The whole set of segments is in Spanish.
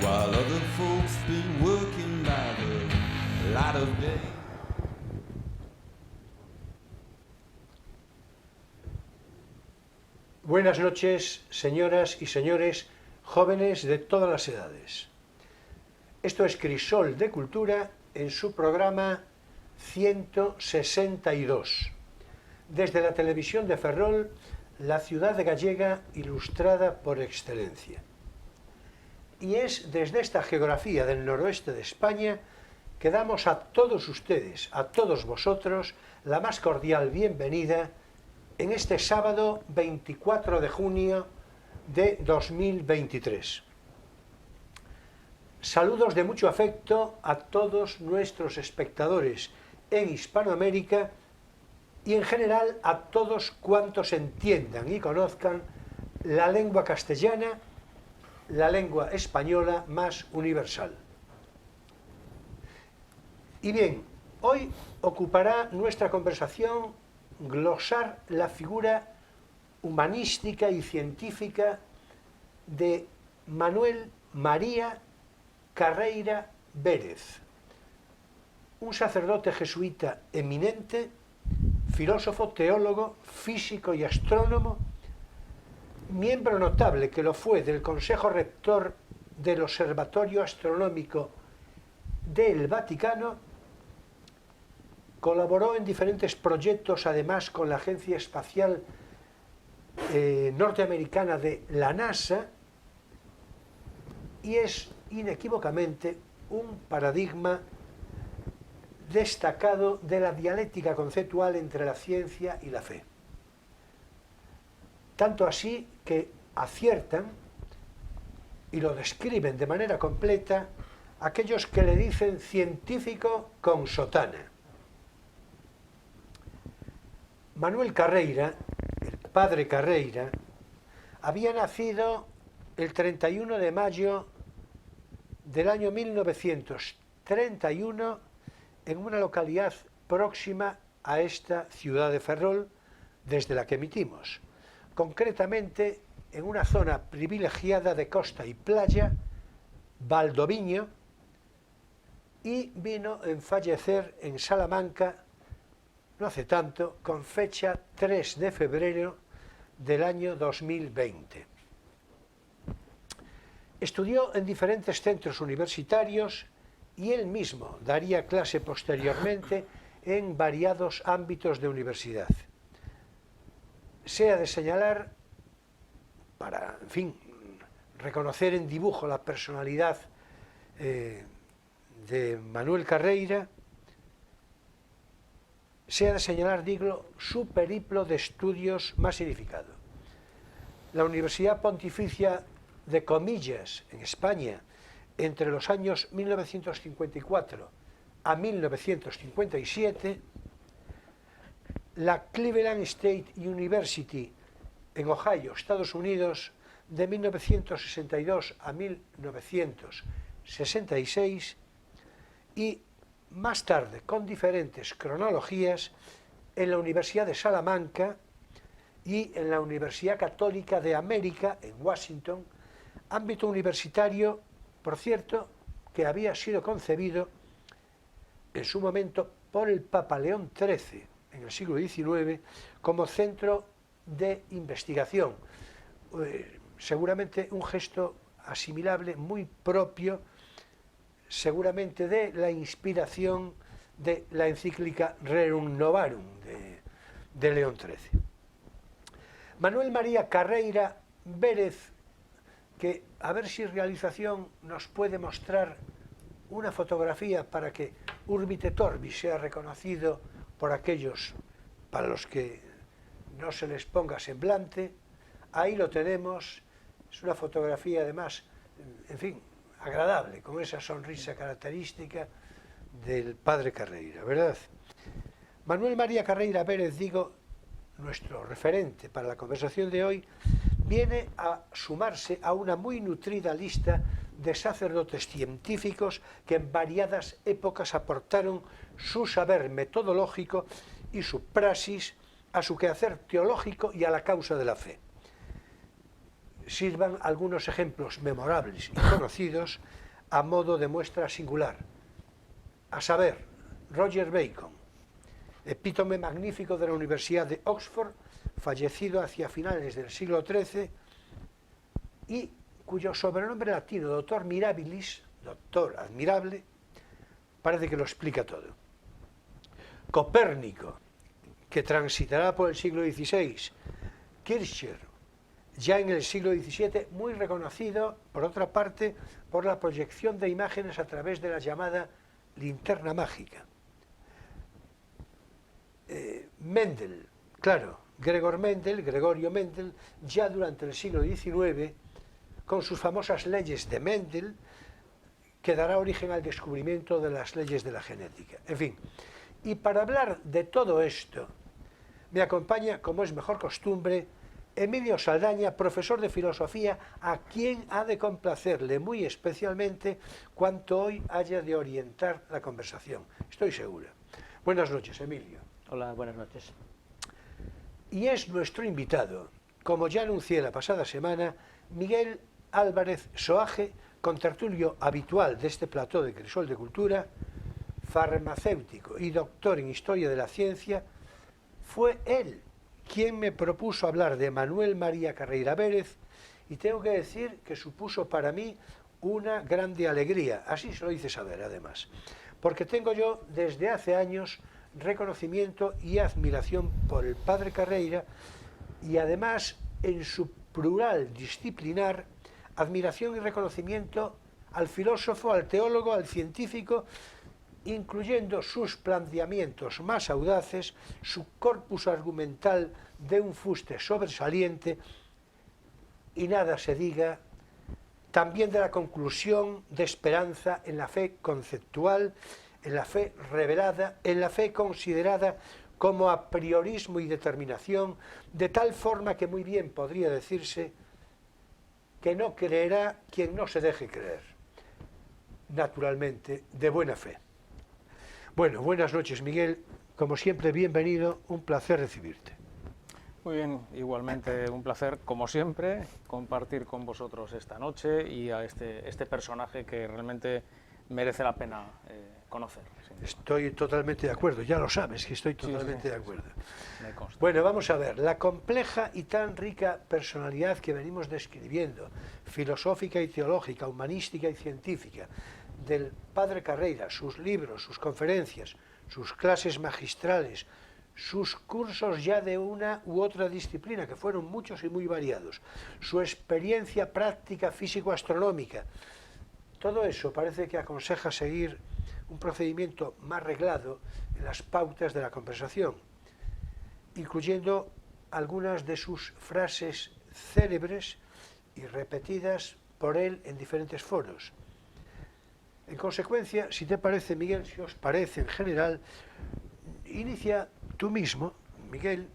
While other folks been working by the light of day. Buenas noches, señoras y señores, jóvenes de todas las edades. Esto es Crisol de Cultura en su programa 162. Desde la televisión de Ferrol, la ciudad gallega ilustrada por excelencia. Y es desde esta geografía del noroeste de España que damos a todos ustedes, a todos vosotros, la más cordial bienvenida en este sábado 24 de junio de 2023. Saludos de mucho afecto a todos nuestros espectadores en Hispanoamérica y en general a todos cuantos entiendan y conozcan la lengua castellana, la lengua española más universal. Y bien, hoy ocupará nuestra conversación glosar la figura humanística y científica de Manuel María Carreira Vérez, un sacerdote jesuita eminente, filósofo, teólogo, físico y astrónomo, miembro notable que lo fue del Consejo Rector del Observatorio Astronómico del Vaticano. Colaboró en diferentes proyectos, además con la Agencia Espacial Norteamericana de la NASA, y es inequívocamente un paradigma destacado de la dialéctica conceptual entre la ciencia y la fe. Tanto así que aciertan y lo describen de manera completa aquellos que le dicen científico con sotana. Manuel Carreira, el padre Carreira, había nacido el 31 de mayo del año 1931 en una localidad próxima a esta ciudad de Ferrol, desde la que emitimos, concretamente en una zona privilegiada de costa y playa, Valdoviño, y vino a fallecer en Salamanca no hace tanto, con fecha 3 de febrero del año 2020. Estudió en diferentes centros universitarios y él mismo daría clase posteriormente en variados ámbitos de universidad. Se ha de señalar, para, en fin, reconocer en dibujo la personalidad de Manuel Carreira, se ha de señalar, digo, su periplo de estudios más significado. La Universidad Pontificia de Comillas, en España, entre los años 1954 a 1957, la Cleveland State University, en Ohio, Estados Unidos, de 1962 a 1966, y más tarde, con diferentes cronologías, en la Universidad de Salamanca y en la Universidad Católica de América, en Washington, ámbito universitario, por cierto, que había sido concebido en su momento por el Papa León XIII, en el siglo XIX, como centro de investigación. Seguramente un gesto asimilable, muy propio, seguramente de la inspiración de la encíclica Rerum Novarum de León XIII. Manuel María Carreira Vérez, que a ver si realización nos puede mostrar una fotografía para que Urbite Torbi sea reconocido por aquellos para los que no se les ponga semblante. Ahí lo tenemos, es una fotografía además, en fin, agradable, con esa sonrisa característica del padre Carreira, ¿verdad? Manuel María Carreira Vérez, digo, nuestro referente para la conversación de hoy, viene a sumarse a una muy nutrida lista de sacerdotes científicos que en variadas épocas aportaron su saber metodológico y su praxis a su quehacer teológico y a la causa de la fe. Sirvan algunos ejemplos memorables y conocidos a modo de muestra singular, a saber, Roger Bacon, epítome magnífico de la Universidad de Oxford, fallecido hacia finales del siglo XIII y cuyo sobrenombre latino, Doctor Mirabilis, doctor admirable, parece que lo explica todo. Copérnico, que transitará por el siglo XVI, Kircher, ya en el siglo XVII, muy reconocido, por otra parte, por la proyección de imágenes a través de la llamada linterna mágica. Mendel, claro, Gregorio Mendel, ya durante el siglo XIX, con sus famosas leyes de Mendel, que dará origen al descubrimiento de las leyes de la genética. En fin, y para hablar de todo esto, me acompaña, como es mejor costumbre, Emilio Saldaña, profesor de filosofía, a quien ha de complacerle muy especialmente cuanto hoy haya de orientar la conversación. Estoy segura. Buenas noches, Emilio. Hola, buenas noches. Y es nuestro invitado, como ya anuncié la pasada semana, Miguel Álvarez Soaje, contertulio habitual de este plató de Crisol de Cultura, farmacéutico y doctor en Historia de la Ciencia. Fue él quien me propuso hablar de Manuel María Carreira Vélez, y tengo que decir que supuso para mí una grande alegría, así se lo hice saber además, porque tengo yo desde hace años reconocimiento y admiración por el padre Carreira, y además en su plural disciplinar, admiración y reconocimiento al filósofo, al teólogo, al científico, incluyendo sus planteamientos más audaces, su corpus argumental de un fuste sobresaliente, y nada se diga también de la conclusión de esperanza en la fe conceptual, en la fe revelada, en la fe considerada como a priorismo y determinación, de tal forma que muy bien podría decirse que no creerá quien no se deje creer, naturalmente, de buena fe. Bueno, buenas noches, Miguel. Como siempre, bienvenido, un placer recibirte. Muy bien, igualmente un placer, como siempre, compartir con vosotros esta noche y a este personaje que realmente merece la pena conocer. Estoy totalmente de acuerdo, ya lo sabes que estoy totalmente de acuerdo. Me consta. Bueno, vamos a ver, la compleja y tan rica personalidad que venimos describiendo, filosófica y teológica, humanística y científica, del padre Carreira, sus libros, sus conferencias, sus clases magistrales, sus cursos ya de una u otra disciplina, que fueron muchos y muy variados, su experiencia práctica físico-astronómica, todo eso parece que aconseja seguir un procedimiento más reglado en las pautas de la conversación, incluyendo algunas de sus frases célebres y repetidas por él en diferentes foros. En consecuencia, si te parece, Miguel, si os parece en general, inicia tú mismo, Miguel,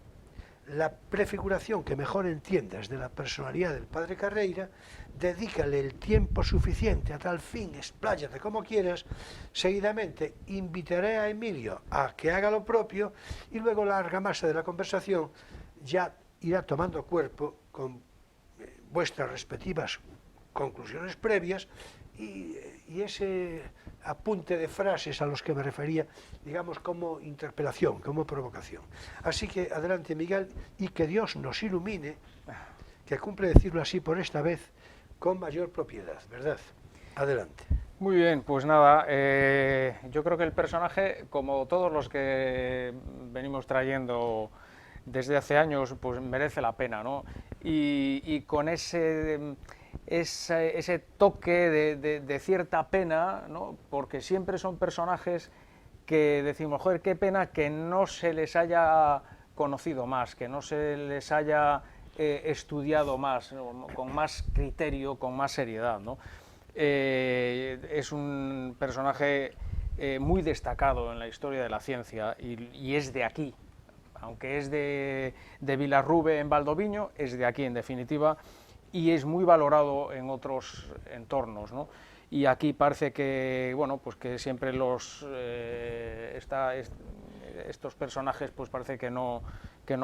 la prefiguración que mejor entiendas de la personalidad del padre Carreira, dedícale el tiempo suficiente a tal fin, expláyate como quieras, seguidamente invitaré a Emilio a que haga lo propio y luego la argamasa de la conversación ya irá tomando cuerpo con vuestras respectivas conclusiones previas y ese apunte de frases a los que me refería, digamos, como interpelación, como provocación. Así que adelante, Miguel, y que Dios nos ilumine, que cumple decirlo así por esta vez, con mayor propiedad, ¿verdad? Adelante. Muy bien, pues nada, yo creo que el personaje, como todos los que venimos trayendo desde hace años, pues merece la pena, ¿no? Y con ese toque de cierta pena, ¿no? Porque siempre son personajes que decimos, joder, qué pena que no se les haya conocido más, que no se les haya estudiado más, ¿no? Con más criterio, con más seriedad, ¿no? Es un personaje muy destacado en la historia de la ciencia y es de aquí, aunque es de Vilarrube en Valdoviño, es de aquí en definitiva, y es muy valorado en otros entornos, ¿no? Y aquí parece que, bueno, pues que siempre estos personajes pues parece que no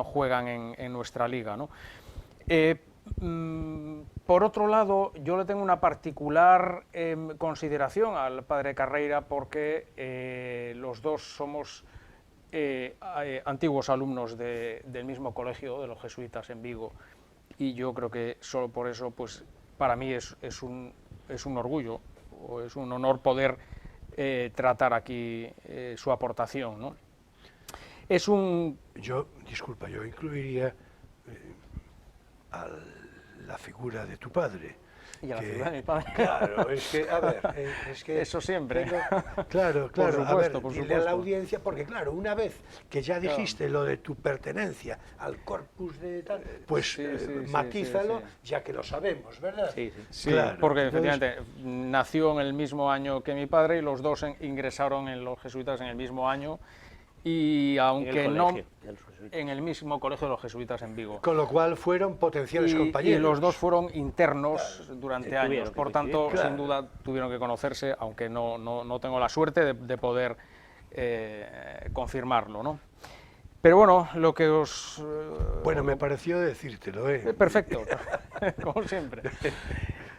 juegan en nuestra liga, ¿no? Por otro lado, yo le tengo una particular consideración al padre Carreira porque los dos somos antiguos alumnos del mismo colegio, de los jesuitas en Vigo, y yo creo que solo por eso, pues para mí es un orgullo, o es un honor poder tratar aquí su aportación, ¿no? Disculpa, yo incluiría a la figura de tu padre. Y a la figura de mi padre. Claro, es que, a ver, es que... Eso siempre. Claro, Por supuesto, a ver, por dile a supuesto. la audiencia, porque claro, una vez que ya dijiste lo de tu pertenencia al corpus de tal, pues Sí, matízalo, sí. ya que lo sabemos, ¿verdad? Sí, sí. Sí, Claro, porque entonces- efectivamente nació en el mismo año que mi padre y los dos ingresaron en los jesuitas en el mismo año, y aunque no de los jesuitas. en el mismo colegio de los jesuitas en Vigo. Con lo cual fueron potenciales compañeros. Y los dos fueron internos durante Tuvieron años, que por coincidir. tanto, Claro. sin duda tuvieron que conocerse, aunque no tengo la suerte de poder confirmarlo, ¿no? Pero bueno, lo que os... Bueno, me pareció decírtelo, ¿eh? Perfecto, como siempre.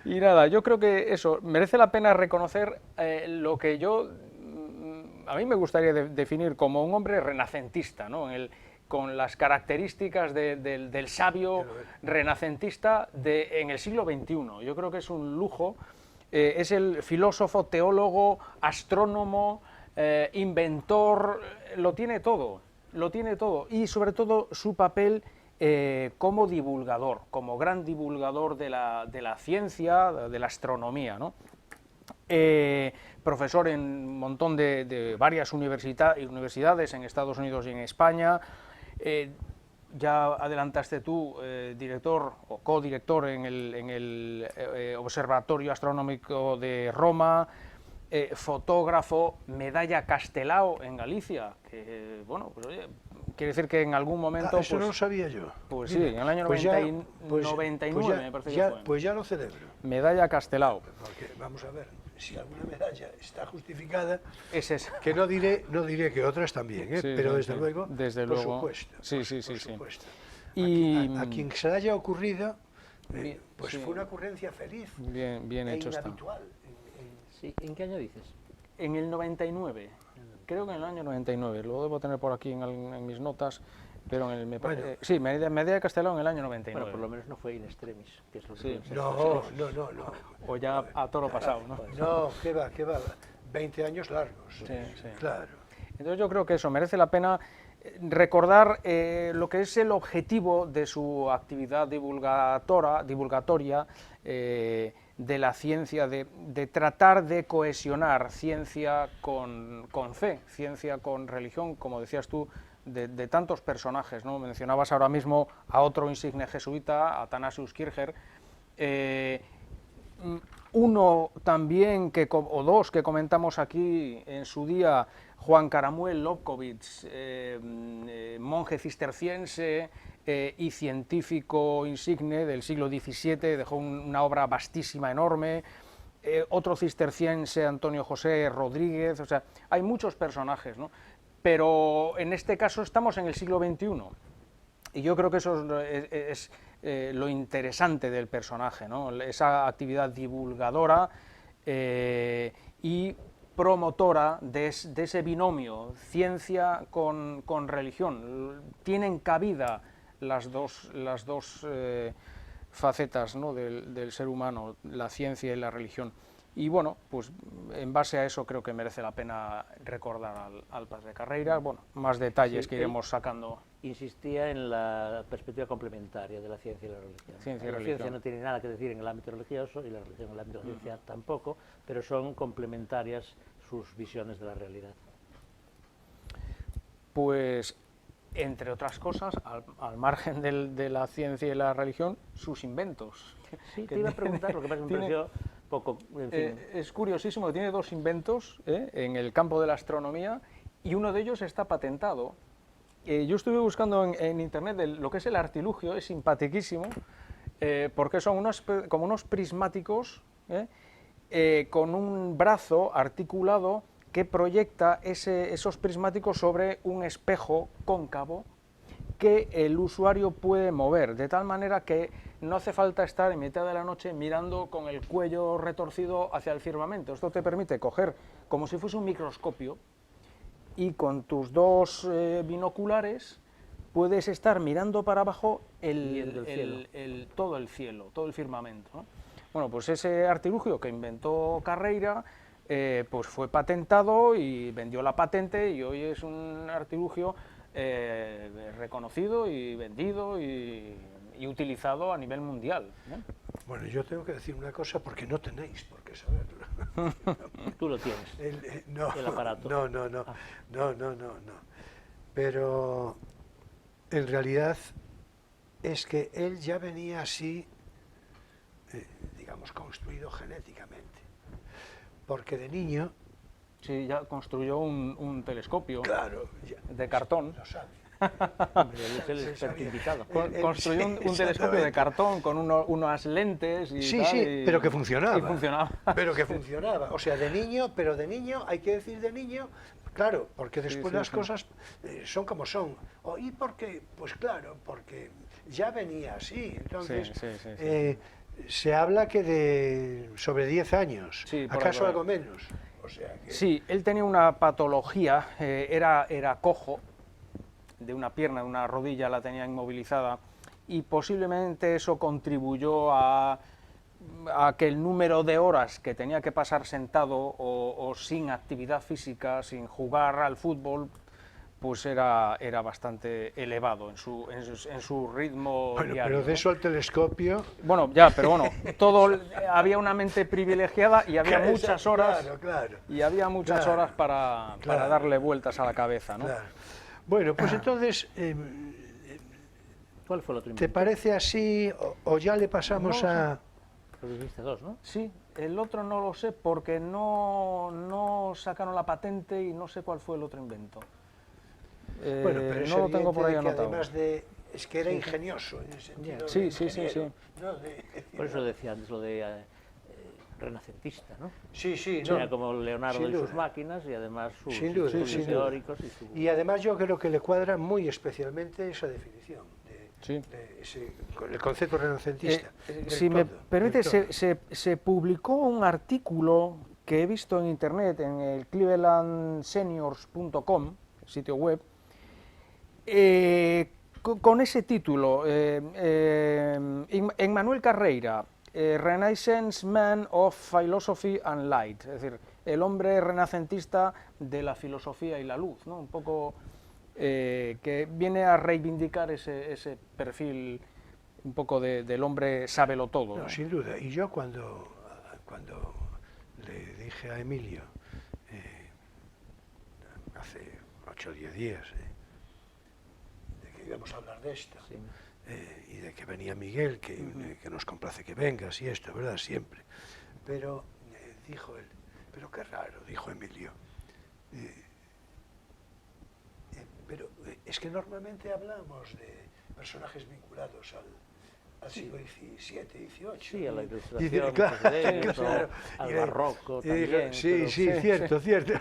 Y nada, yo creo que eso, merece la pena reconocer lo que a mí me gustaría definir como un hombre renacentista, ¿no? Con las características del sabio renacentista en el siglo XXI. Yo creo que es un lujo, es el filósofo, teólogo, astrónomo, inventor, lo tiene todo, y sobre todo su papel como divulgador, como gran divulgador de la ciencia, de la astronomía, ¿no? Profesor en un montón de varias universidades en Estados Unidos y en España. Ya adelantaste tú, director o codirector en el Observatorio Astronómico de Roma, fotógrafo, medalla Castelao en Galicia, que, bueno, pues oye, quiere decir que en algún momento... Eso no lo sabía yo. Pues sí, en el año 99 me parece que fue. Pues ya lo celebro. Medalla Castelao. Porque, vamos a ver, si alguna medalla está justificada, Es esa. que no diré que otras también, ¿eh? Sí, Pero sí, desde sí. luego, Desde por luego. supuesto. Sí, por sí, sí, sí. supuesto. Y- A quien se le haya ocurrido, Bien, pues sí. fue una ocurrencia feliz Bien e hecho está. inhabitual. Sí, ¿en qué año dices? En el 99, creo que en el año 99, lo debo tener por aquí en mis notas, pero en el... Bueno. sí, medalla de Castelao en el año 99. Bueno, por lo menos no fue in extremis, que es lo que Sí. suelen ser. No. O ya a toro pasado, ¿no? No, qué va. 20 años largos. Sí, sí. Claro. Entonces yo creo que eso, merece la pena recordar lo que es el objetivo de su actividad divulgatoria de la ciencia, de tratar de cohesionar ciencia con fe, ciencia con religión, como decías tú, de tantos personajes, ¿no? Mencionabas ahora mismo a otro insigne jesuita, Athanasius Kircher, uno también, o dos que comentamos aquí en su día, Juan Caramuel Lobkowicz, monje cisterciense y científico insigne del siglo XVII, dejó una obra vastísima, enorme. Otro cisterciense, Antonio José Rodríguez, o sea, hay muchos personajes, ¿no? Pero en este caso estamos en el siglo XXI, y yo creo que eso es lo interesante del personaje, ¿no? Esa actividad divulgadora y promotora de ese binomio, ciencia con religión. Tienen cabida las dos facetas, ¿no? del ser humano, la ciencia y la religión. Y bueno, pues en base a eso creo que merece la pena recordar al padre Carreira. Bueno, más detalles Sí, que iremos sacando. Insistía en la perspectiva complementaria de la ciencia y la religión. Ciencia y La religión. ciencia no tiene nada que decir en el ámbito religioso y la religión en el ámbito de la ciencia tampoco, pero son complementarias sus visiones de la realidad. Pues, entre otras cosas, al margen de la ciencia y la religión, sus inventos. Sí, Que te iba a preguntar, lo que pasa es que me tiene- pareció poco, en fin, Es curiosísimo, tiene dos inventos en el campo de la astronomía, y uno de ellos está patentado. yo estuve buscando en internet lo que es el artilugio, es simpaticísimo, porque son como unos prismáticos con un brazo articulado que proyecta esos prismáticos sobre un espejo cóncavo que el usuario puede mover, de tal manera que no hace falta estar en mitad de la noche mirando con el cuello retorcido hacia el firmamento. Esto te permite coger como si fuese un microscopio y con tus dos binoculares puedes estar mirando para abajo todo el cielo, todo el firmamento, ¿no? Bueno, pues ese artilugio que inventó Carreira pues fue patentado y vendió la patente y hoy es un artilugio reconocido y vendido y utilizado a nivel mundial, ¿no? Bueno, yo tengo que decir una cosa porque no tenéis por qué saberlo. Tú lo tienes, No, el aparato. no. Pero en realidad es que él ya venía así, digamos, construido genéticamente. Porque de niño, Sí, ya construyó un telescopio claro, de cartón. lo sabe. Hombre, él es el Se experto sabía. invitado. Construyó un telescopio de exactamente. cartón con unas lentes y Sí, tal, sí, pero que funcionaba. Y funcionaba. Pero que funcionaba. O sea, de niño, pero de niño, hay que decir de niño, claro, porque después sí, las sí. cosas son como son. ¿Y por qué? Pues claro, porque ya venía así. Entonces, Sí. se habla que de sobre 10 años, Sí, por ahí, acaso por ahí. algo menos. O sea que, Sí, él tenía una patología, era cojo, de una pierna, de una rodilla la tenía inmovilizada, y posiblemente eso contribuyó a que el número de horas que tenía que pasar sentado o sin actividad física, sin jugar al fútbol, pues era bastante elevado en su ritmo bueno, diario, pero de ¿no? eso al telescopio. Bueno, pero bueno, había una mente privilegiada y había muchas horas. Claro. Y había muchas Claro, horas para claro. darle vueltas a la cabeza, ¿no? Claro. Bueno, pues entonces, ¿Cuál fue el otro ¿te invento? parece así o ya le pasamos No, a...? Lo dijiste dos, ¿no? Sí, el otro no lo sé porque no sacaron la patente y no sé cuál fue el otro invento. Bueno, pero es no lo tengo por ahí evidente que anotado. además de... Es que era ingenioso en el sentido Sí, de sí, ingeniero, ¿no? De- Por eso decía antes lo de renacentista, ¿no? Sí, Era no. como Leonardo sin y sus duda. máquinas y además sus Sin duda, estudios sin duda. teóricos y su... Y además yo creo que le cuadra muy especialmente esa definición, Sí. el concepto renacentista. del Si me todo, permite, del todo. se publicó un artículo que he visto en internet, en el clevelandseniors.com, sitio web, con ese título, Emmanuel Carreira, Renaissance Man of Philosophy and Light, es decir, el hombre renacentista de la filosofía y la luz, ¿no? Un poco que viene a reivindicar ese perfil un poco del hombre sábelo-todo, No, ¿no? sin duda. Y yo cuando le dije a Emilio, hace 8 o 10 días, de que íbamos a hablar de esto, Sí. y de que venía Miguel, que nos complace que vengas y esto, ¿verdad? Siempre. Pero dijo él, pero qué raro, dijo Emilio. Pero es que normalmente hablamos de personajes vinculados al siglo XVII, XVIII. Sí, a la Y ilustración dice, claro, procedente, claro, al y barroco y dijo, también. sí, pero- sí, cierto.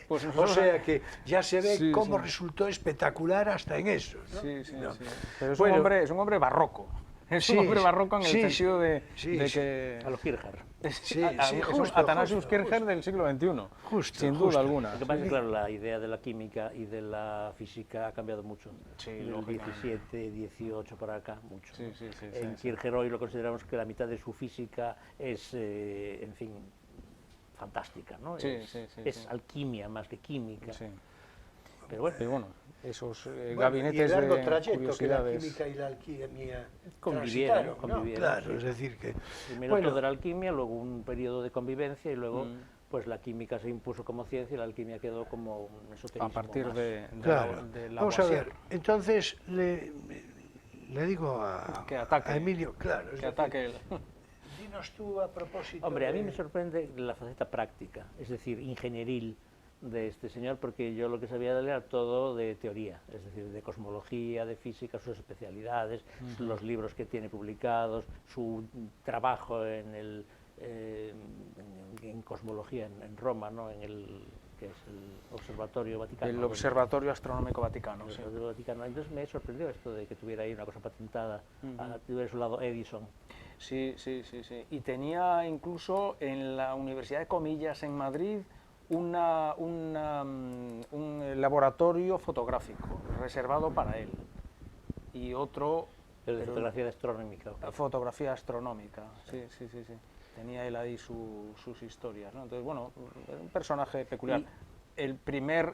Pues O nosotros- sea que ya se ve Sí, cómo sí. resultó espectacular hasta en eso, ¿no? Sí, sí, No. sí. Pero es, Bueno, es un hombre barroco. Es sí, un hombre barroco en el sí, sentido de sí, de sí. que... A los Kierkegaard. Sí, es un justo, Athanasius justo, Kircher justo. del siglo XXI, Justo, sin justo. duda alguna. Lo que pasa es que, claro, la idea de la química y de la física ha cambiado mucho. Sí, Del lógicamente. 17, 18 para acá, mucho. Sí, ¿no? sí, sí, En sí, Kierkegaard hoy lo consideramos que la mitad de su física es, en fin, fantástica, ¿no? Sí, es sí, sí, es sí. alquimia más que química. Sí. Pero bueno, Y bueno, esos Bueno, gabinetes y el largo de trayecto que la curiosidades. química y la alquimia Convivieron, transitaron, ¿no? convivieron, Claro, sí. es decir que... primero bueno, todo era alquimia, luego un periodo de convivencia y luego Mm. pues la química se impuso como ciencia y la alquimia quedó como un esoterismo A partir más. de claro. de Vamos a ver, Lavoisier. entonces le digo a, Que ataque. a Emilio, claro, es Que decir, ataque el... dinos tú a propósito Hombre, a mí de- me sorprende la faceta práctica, es decir, ingenieril de este señor, porque yo lo que sabía de él era todo de teoría, es decir, de cosmología, de física, sus especialidades, los libros que tiene publicados, su trabajo en cosmología en Roma, ¿no? En el que es el Observatorio Vaticano. El Observatorio Astronómico Vaticano, El sí. Observatorio Vaticano. Entonces me sorprendió esto de que tuviera ahí una cosa patentada, tuviera su lado Edison. Sí, sí, sí, sí. Y tenía incluso en la Universidad de Comillas en Madrid un laboratorio fotográfico reservado para él. Y otro... Pero de fotografía astronómica. Fotografía astronómica, sí, sí, sí, sí. Tenía él ahí sus historias, ¿no? Entonces, bueno, era un personaje peculiar. El primer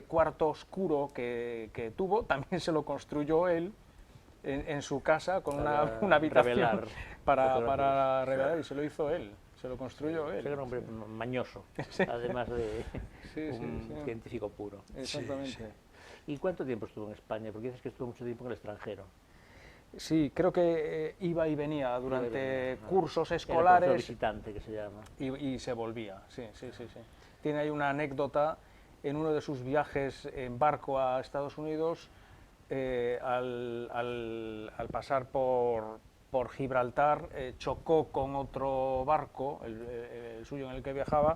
cuarto oscuro que tuvo también se lo construyó él en su casa con una habitación para revelar, y se lo hizo él, se lo construyó él. Era un hombre mañoso, además de un científico puro. Exactamente. Sí, ¿Y cuánto tiempo estuvo en España? Porque dices que estuvo mucho tiempo en el extranjero. Sí, creo que iba y venía durante cursos Era escolares. profesor visitante, que se llama. Y se volvía, sí, sí, sí, sí. Tiene ahí una anécdota en uno de sus viajes en barco a Estados Unidos, al pasar por Gibraltar, chocó con otro barco, el suyo en el que viajaba.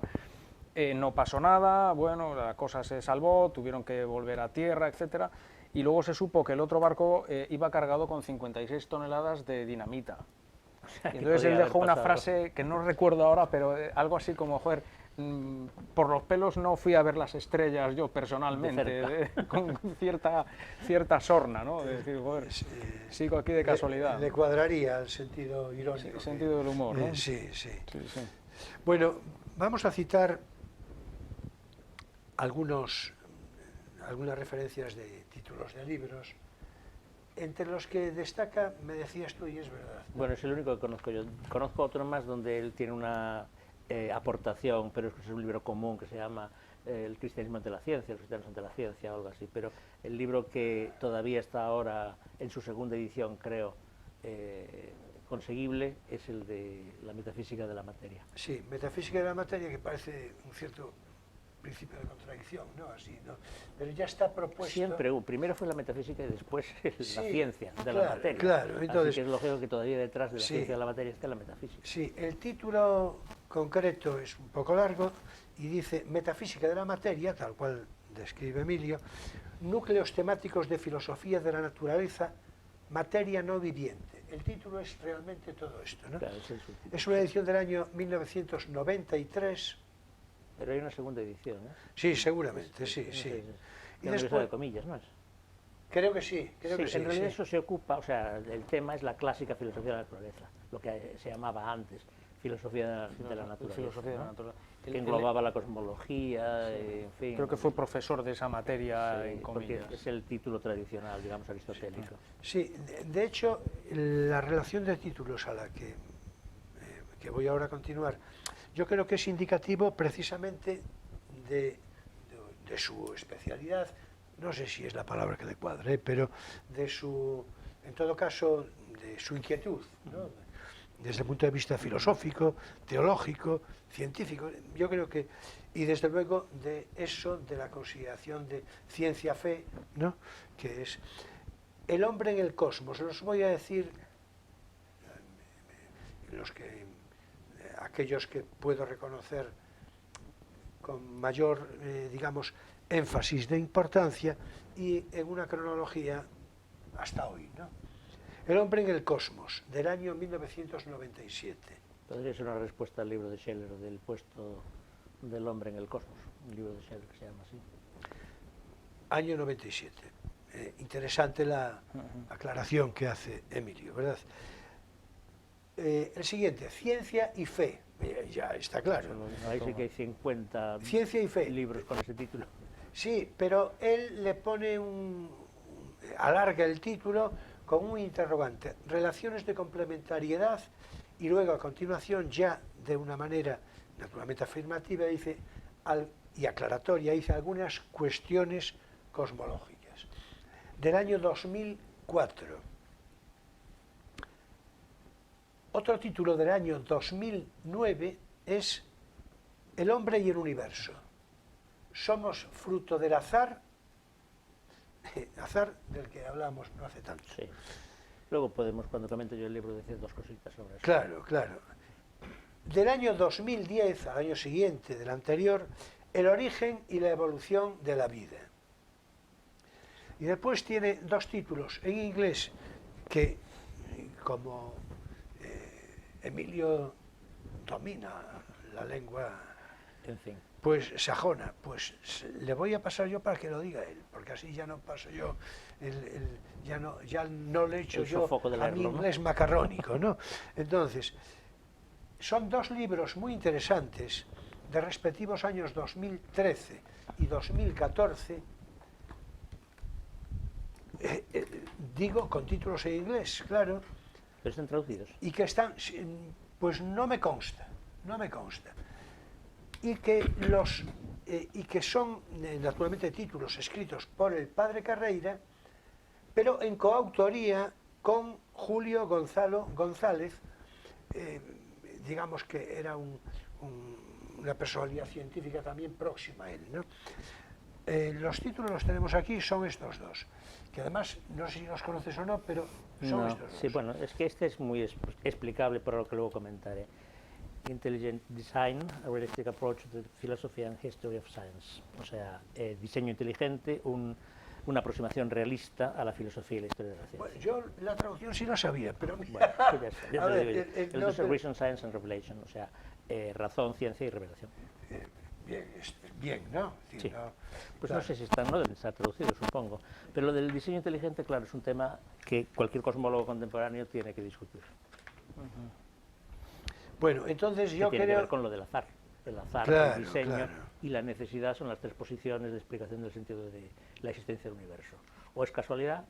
No pasó nada, bueno, la cosa se salvó, tuvieron que volver a tierra, etcétera. Y luego se supo que el otro barco iba cargado con 56 toneladas de dinamita. Y entonces él dejó una frase que no recuerdo ahora, pero algo así como, joder, por los pelos no fui a ver las estrellas yo personalmente, con cierta sorna, ¿no? De decir, joder, sigo aquí de casualidad. Le cuadraría el sentido irónico. Sí, el sentido del humor, ¿no? Sí, sí. Sí, sí. Bueno, vamos a citar algunas referencias de títulos de libros, entre los que destaca, me decías tú, y es verdad. Bueno, es el único que conozco yo. Conozco otro más donde él tiene una aportación, pero es un libro común que se llama El cristianismo ante la ciencia, Los cristianos ante la ciencia, o algo así. Pero el libro que todavía está ahora en su segunda edición, creo, conseguible, es el de La metafísica de la materia. Sí, metafísica de la materia, que parece un cierto principio de contradicción, ¿no? Así, ¿no? Pero ya está propuesto... Siempre, primero fue la metafísica y después Sí, la ciencia de claro, la materia. claro, entonces, así que es lógico que todavía detrás de la sí, ciencia de la materia está la metafísica. Sí, el título concreto es un poco largo y dice Metafísica de la materia, tal cual describe Emilio, núcleos temáticos de filosofía de la naturaleza, materia no viviente. El título es realmente todo esto, ¿no? Claro, ese es el título. Es una edición del año 1993. Pero hay una segunda edición, ¿eh? Sí, seguramente, sí, sí. Y después de comillas, ¿no es? Creo que sí, creo que sí. En realidad sí. eso se ocupa, o sea, el tema es la clásica filosofía de la naturaleza, lo que se llamaba antes filosofía de la naturaleza, Filosofía de la ¿no? naturaleza. Que englobaba la cosmología, en fin. Creo que fue profesor de esa materia, Sí, en porque comillas. es el título tradicional, digamos, aristotélico. Sí, de hecho, la relación de títulos a la que voy ahora a continuar, yo creo que es indicativo precisamente de su especialidad, no sé si es la palabra que le cuadre, pero de su, en todo caso, de su inquietud, ¿no? Desde el punto de vista filosófico, teológico, científico, yo creo que, y desde luego de eso, de la consideración de ciencia-fe, ¿no? Que es el hombre en el cosmos. Los voy a decir, aquellos que puedo reconocer con mayor, digamos, énfasis de importancia y en una cronología hasta hoy, ¿no? El hombre en el cosmos, del año 1997. Podría ser una respuesta al libro de Scheller, del puesto del hombre en el cosmos, un libro de Scheller que se llama así. Año 97. Interesante la aclaración que hace Emilio, ¿verdad? El siguiente, ciencia y fe. Ya está claro. Ahí sí que hay 50 Ciencia y fe. libros con ese título. Sí, pero él le pone alarga el título con un interrogante, relaciones de complementariedad, y luego a continuación ya de una manera naturalmente afirmativa dice, y aclaratoria, dice algunas cuestiones cosmológicas. Del año 2004. Otro título del año 2009 es El hombre y el universo. somos fruto del azar, azar del que hablamos no hace tanto. Sí. Luego podemos, cuando comente yo el libro, decir dos cositas sobre eso. Claro, claro. Del año 2010 al año siguiente, del anterior, el origen y la evolución de la vida. Y después tiene dos títulos en inglés que, como Emilio domina la lengua, En fin. pues sajona, pues le voy a pasar yo para que lo diga él, porque así ya no paso yo, ya no le echo El yo sofoco del a mi error, ¿no? inglés macarrónico, ¿no? Entonces, son dos libros muy interesantes de respectivos años 2013 y 2014, digo con títulos en inglés, claro, Pero están traducidos. y que están, pues no me consta, y que son naturalmente títulos escritos por el padre Carreira, pero en coautoría con Julio González, digamos que era una personalidad científica también próxima a él, ¿no? Los títulos los tenemos aquí, son estos dos, que además, no sé si los conoces o no, pero son No, estos dos. sí, bueno, es que este es muy explicable por lo que luego comentaré. Intelligent Design, a Realistic Approach to the Philosophy and History of Science. O sea, diseño inteligente, una aproximación realista a la filosofía y la historia de la ciencia. Bueno, yo la traducción sí la sabía, pero... Bueno, pues ya está, ya A te lo ver, digo yo. no, El pero- Reason, Science and Revelation, o sea, razón, ciencia y revelación. bien, ¿no? Es decir, Sí. no- Pues claro. no sé si están, no deben estar traducidos, supongo. Pero lo del diseño inteligente, claro, es un tema que cualquier cosmólogo contemporáneo tiene que discutir. Bueno, entonces yo que tiene que creo... ver con lo del azar. El azar, Claro, el diseño claro. y la necesidad son las tres posiciones de explicación del sentido de la existencia del universo. O es casualidad,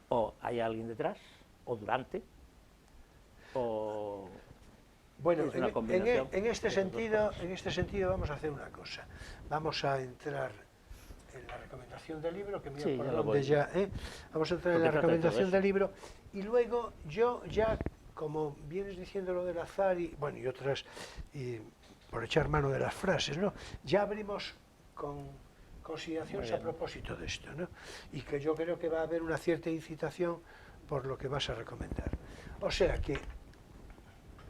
o hay alguien detrás, o durante, o Bueno, es una combinación en este de esas dos sentido, cosas. en este sentido vamos a hacer una cosa. Vamos a entrar en la recomendación del libro, que mira Sí, por ya lo dónde voy. ya, Vamos a entrar en Porque la trata de todo recomendación eso. del libro y luego yo ya, como vienes diciendo lo del azar y bueno y otras, y por echar mano de las frases, ¿no? Ya abrimos con consideraciones Muy a bien. propósito de esto, ¿no? Y que yo creo que va a haber una cierta incitación por lo que vas a recomendar. O sea que,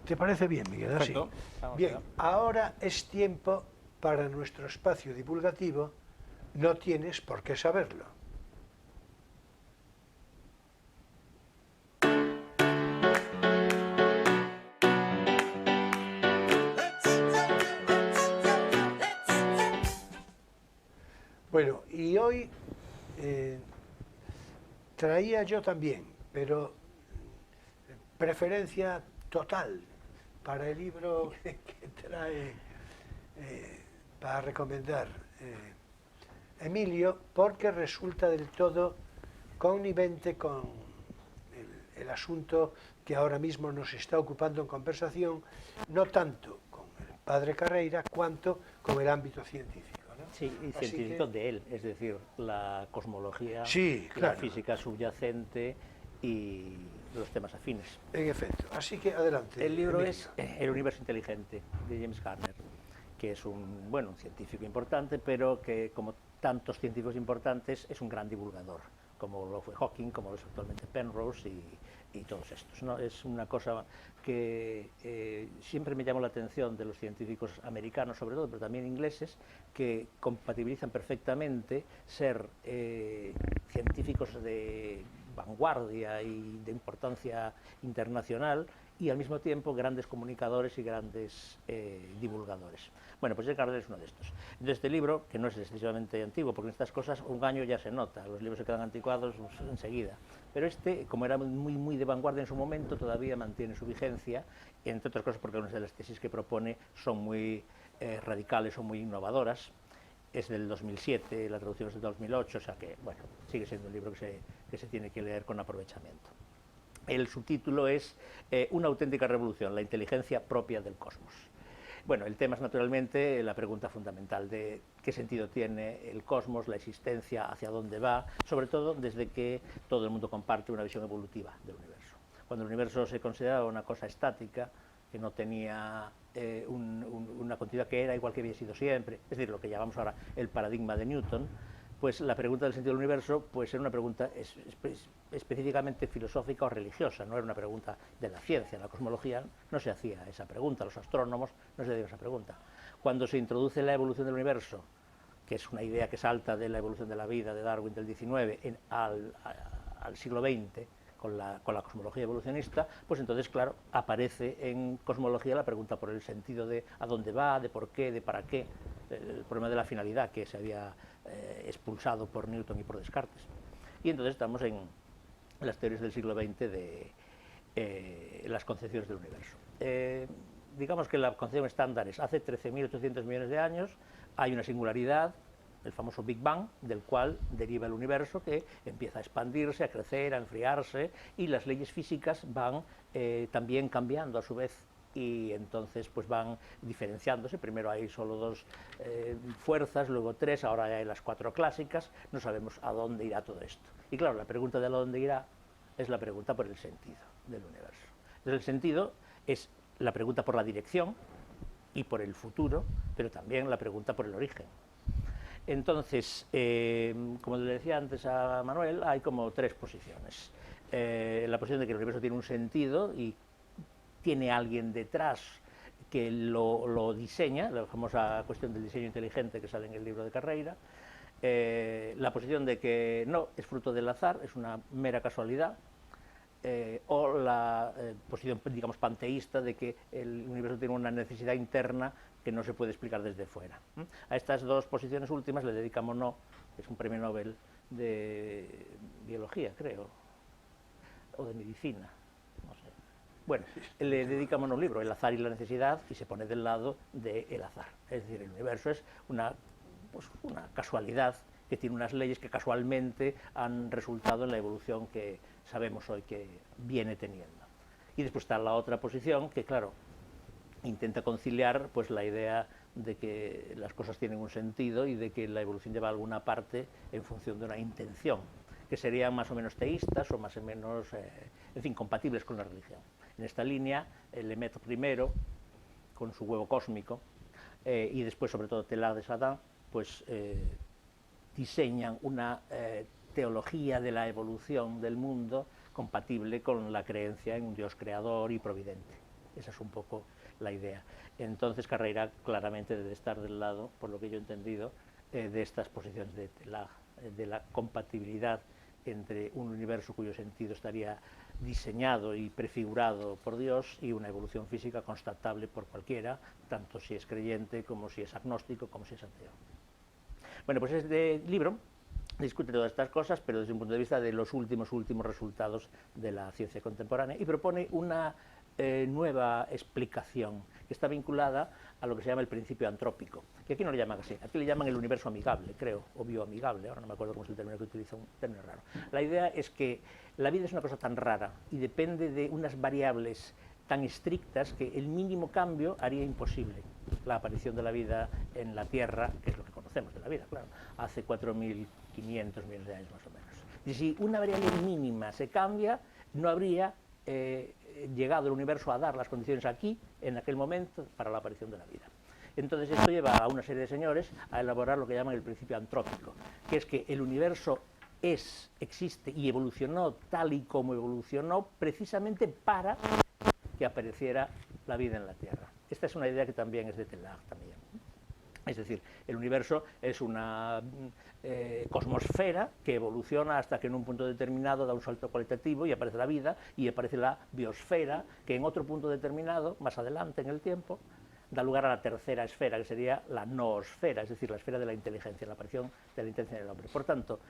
¿te parece bien, Miguel? Así. Perfecto, vamos Bien, allá. ahora es tiempo para nuestro espacio divulgativo. No tienes por qué saberlo. Bueno, y hoy traía yo también, pero preferencia total para el libro que trae para recomendar Emilio, porque resulta del todo connivente con el asunto que ahora mismo nos está ocupando en conversación, no tanto con el padre Carreira, cuanto con el ámbito científico, ¿no? Sí, y Así científico que- de él, es decir, la cosmología, Sí, la claro. física subyacente y los temas afines. En efecto, así que adelante. El libro Emilio. es El universo inteligente, de James Garner, que es un científico importante, pero que, como tantos científicos importantes, es un gran divulgador, como lo fue Hawking, como lo es actualmente Penrose y todos estos, ¿no? Es una cosa que siempre me llamó la atención de los científicos americanos, sobre todo, pero también ingleses, que compatibilizan perfectamente ser científicos de vanguardia y de importancia internacional y al mismo tiempo grandes comunicadores y grandes divulgadores. Bueno, pues James Garner es uno de estos. Entonces este libro, que no es excesivamente antiguo, porque en estas cosas un año ya se nota, los libros se quedan anticuados enseguida, pero este, como era muy de vanguardia en su momento, todavía mantiene su vigencia, entre otras cosas porque algunas de las tesis que propone son muy radicales o muy innovadoras. Es del 2007, la traducción es del 2008, o sea que, bueno, sigue siendo un libro que se tiene que leer con aprovechamiento. El subtítulo es Una auténtica revolución, la inteligencia propia del cosmos. Bueno, el tema es naturalmente la pregunta fundamental de qué sentido tiene el cosmos, la existencia, hacia dónde va, sobre todo desde que todo el mundo comparte una visión evolutiva del universo. Cuando el universo se consideraba una cosa estática, que no tenía una continuidad que era igual que había sido siempre, es decir, lo que llamamos ahora el paradigma de Newton, pues la pregunta del sentido del universo pues era una pregunta específicamente filosófica o religiosa, no era una pregunta de la ciencia. La cosmología no se hacía esa pregunta, los astrónomos no se hacían esa pregunta. Cuando se introduce la evolución del universo, que es una idea que salta de la evolución de la vida de Darwin del 19 al siglo XX, con la cosmología evolucionista, pues entonces, claro, aparece en cosmología la pregunta por el sentido de a dónde va, de por qué, de para qué, el problema de la finalidad que se había expulsado por Newton y por Descartes. Y entonces estamos en las teorías del siglo XX de las concepciones del universo. Digamos que la concepción estándar es hace 13.800 millones de años, hay una singularidad, el famoso Big Bang, del cual deriva el universo, que empieza a expandirse, a crecer, a enfriarse, y las leyes físicas van también cambiando a su vez, y entonces pues van diferenciándose. Primero hay solo dos fuerzas, luego tres, ahora hay las cuatro clásicas, no sabemos a dónde irá todo esto. Y claro, la pregunta de a dónde irá es la pregunta por el sentido del universo. Entonces, el sentido es la pregunta por la dirección y por el futuro, pero también la pregunta por el origen. Entonces, como le decía antes a Manuel, hay como tres posiciones. La posición de que el universo tiene un sentido y tiene alguien detrás que lo diseña, la famosa cuestión del diseño inteligente que sale en el libro de Carreira. La posición de que no, es fruto del azar, es una mera casualidad. O la posición, digamos, panteísta de que el universo tiene una necesidad interna que no se puede explicar desde fuera. A estas dos posiciones últimas le dedicamos Monod, que es un premio Nobel de biología, creo, o de medicina, no sé. Bueno, le dedicamos un libro, El azar y la necesidad, y se pone del lado del azar. Es decir, el universo es una casualidad que tiene unas leyes que casualmente han resultado en la evolución que sabemos hoy que viene teniendo. Y después está la otra posición que, claro, intenta conciliar pues la idea de que las cosas tienen un sentido y de que la evolución lleva a alguna parte en función de una intención, que serían más o menos teístas o más o menos, en fin, compatibles con la religión. En esta línea, Lemaitre primero, con su huevo cósmico, y después, sobre todo, Teilhard de Chardin, pues diseñan una teología de la evolución del mundo compatible con la creencia en un Dios creador y providente. Esa es un poco la idea. Entonces Carreira claramente debe estar del lado, por lo que yo he entendido, de estas posiciones de la compatibilidad entre un universo cuyo sentido estaría diseñado y prefigurado por Dios y una evolución física constatable por cualquiera, tanto si es creyente como si es agnóstico como si es ateo. Bueno, pues este libro discute todas estas cosas, pero desde un punto de vista de los últimos resultados de la ciencia contemporánea, y propone una nueva explicación que está vinculada a lo que se llama el principio antrópico, que aquí no le llaman así, aquí le llaman el universo amigable, creo, o bioamigable, ahora no me acuerdo cómo es el término que utiliza, un término raro. La idea es que la vida es una cosa tan rara y depende de unas variables tan estrictas que el mínimo cambio haría imposible la aparición de la vida en la Tierra, que es lo que conocemos de la vida, claro, hace 4.500 millones de años más o menos. Y si una variable mínima se cambia, no habría llegado el universo a dar las condiciones aquí, en aquel momento, para la aparición de la vida. Entonces esto lleva a una serie de señores a elaborar lo que llaman el principio antrópico, que es que el universo existe y evolucionó tal y como evolucionó precisamente para que apareciera la vida en la Tierra. Esta es una idea que también es de Teilhard también. Es decir, el universo es una cosmosfera que evoluciona hasta que en un punto determinado da un salto cualitativo y aparece la vida, y aparece la biosfera, que en otro punto determinado, más adelante en el tiempo, da lugar a la tercera esfera, que sería la noosfera, es decir, la esfera de la inteligencia, la aparición de la inteligencia del hombre. Por tanto,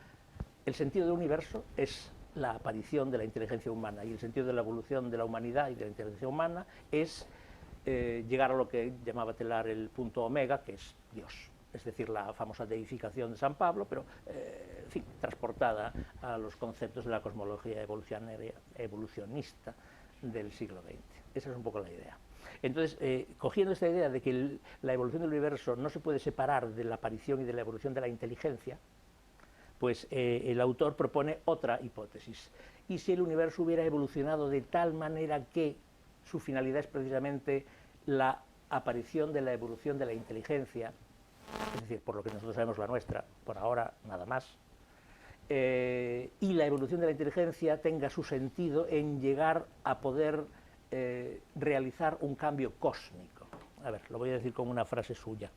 el sentido del universo es la aparición de la inteligencia humana, y el sentido de la evolución de la humanidad y de la inteligencia humana es llegar a lo que llamaba Teilhard el punto omega, que es Dios, es decir, la famosa deificación de San Pablo, pero en fin, transportada a los conceptos de la cosmología evolucionista del siglo XX. Esa es un poco la idea. Entonces, cogiendo esta idea de que la evolución del universo no se puede separar de la aparición y de la evolución de la inteligencia, pues el autor propone otra hipótesis. ¿Y si el universo hubiera evolucionado de tal manera que su finalidad es precisamente la aparición de la evolución de la inteligencia, es decir, por lo que nosotros sabemos la nuestra, por ahora nada más, y la evolución de la inteligencia tenga su sentido en llegar a poder realizar un cambio cósmico. A ver, lo voy a decir con una frase suya.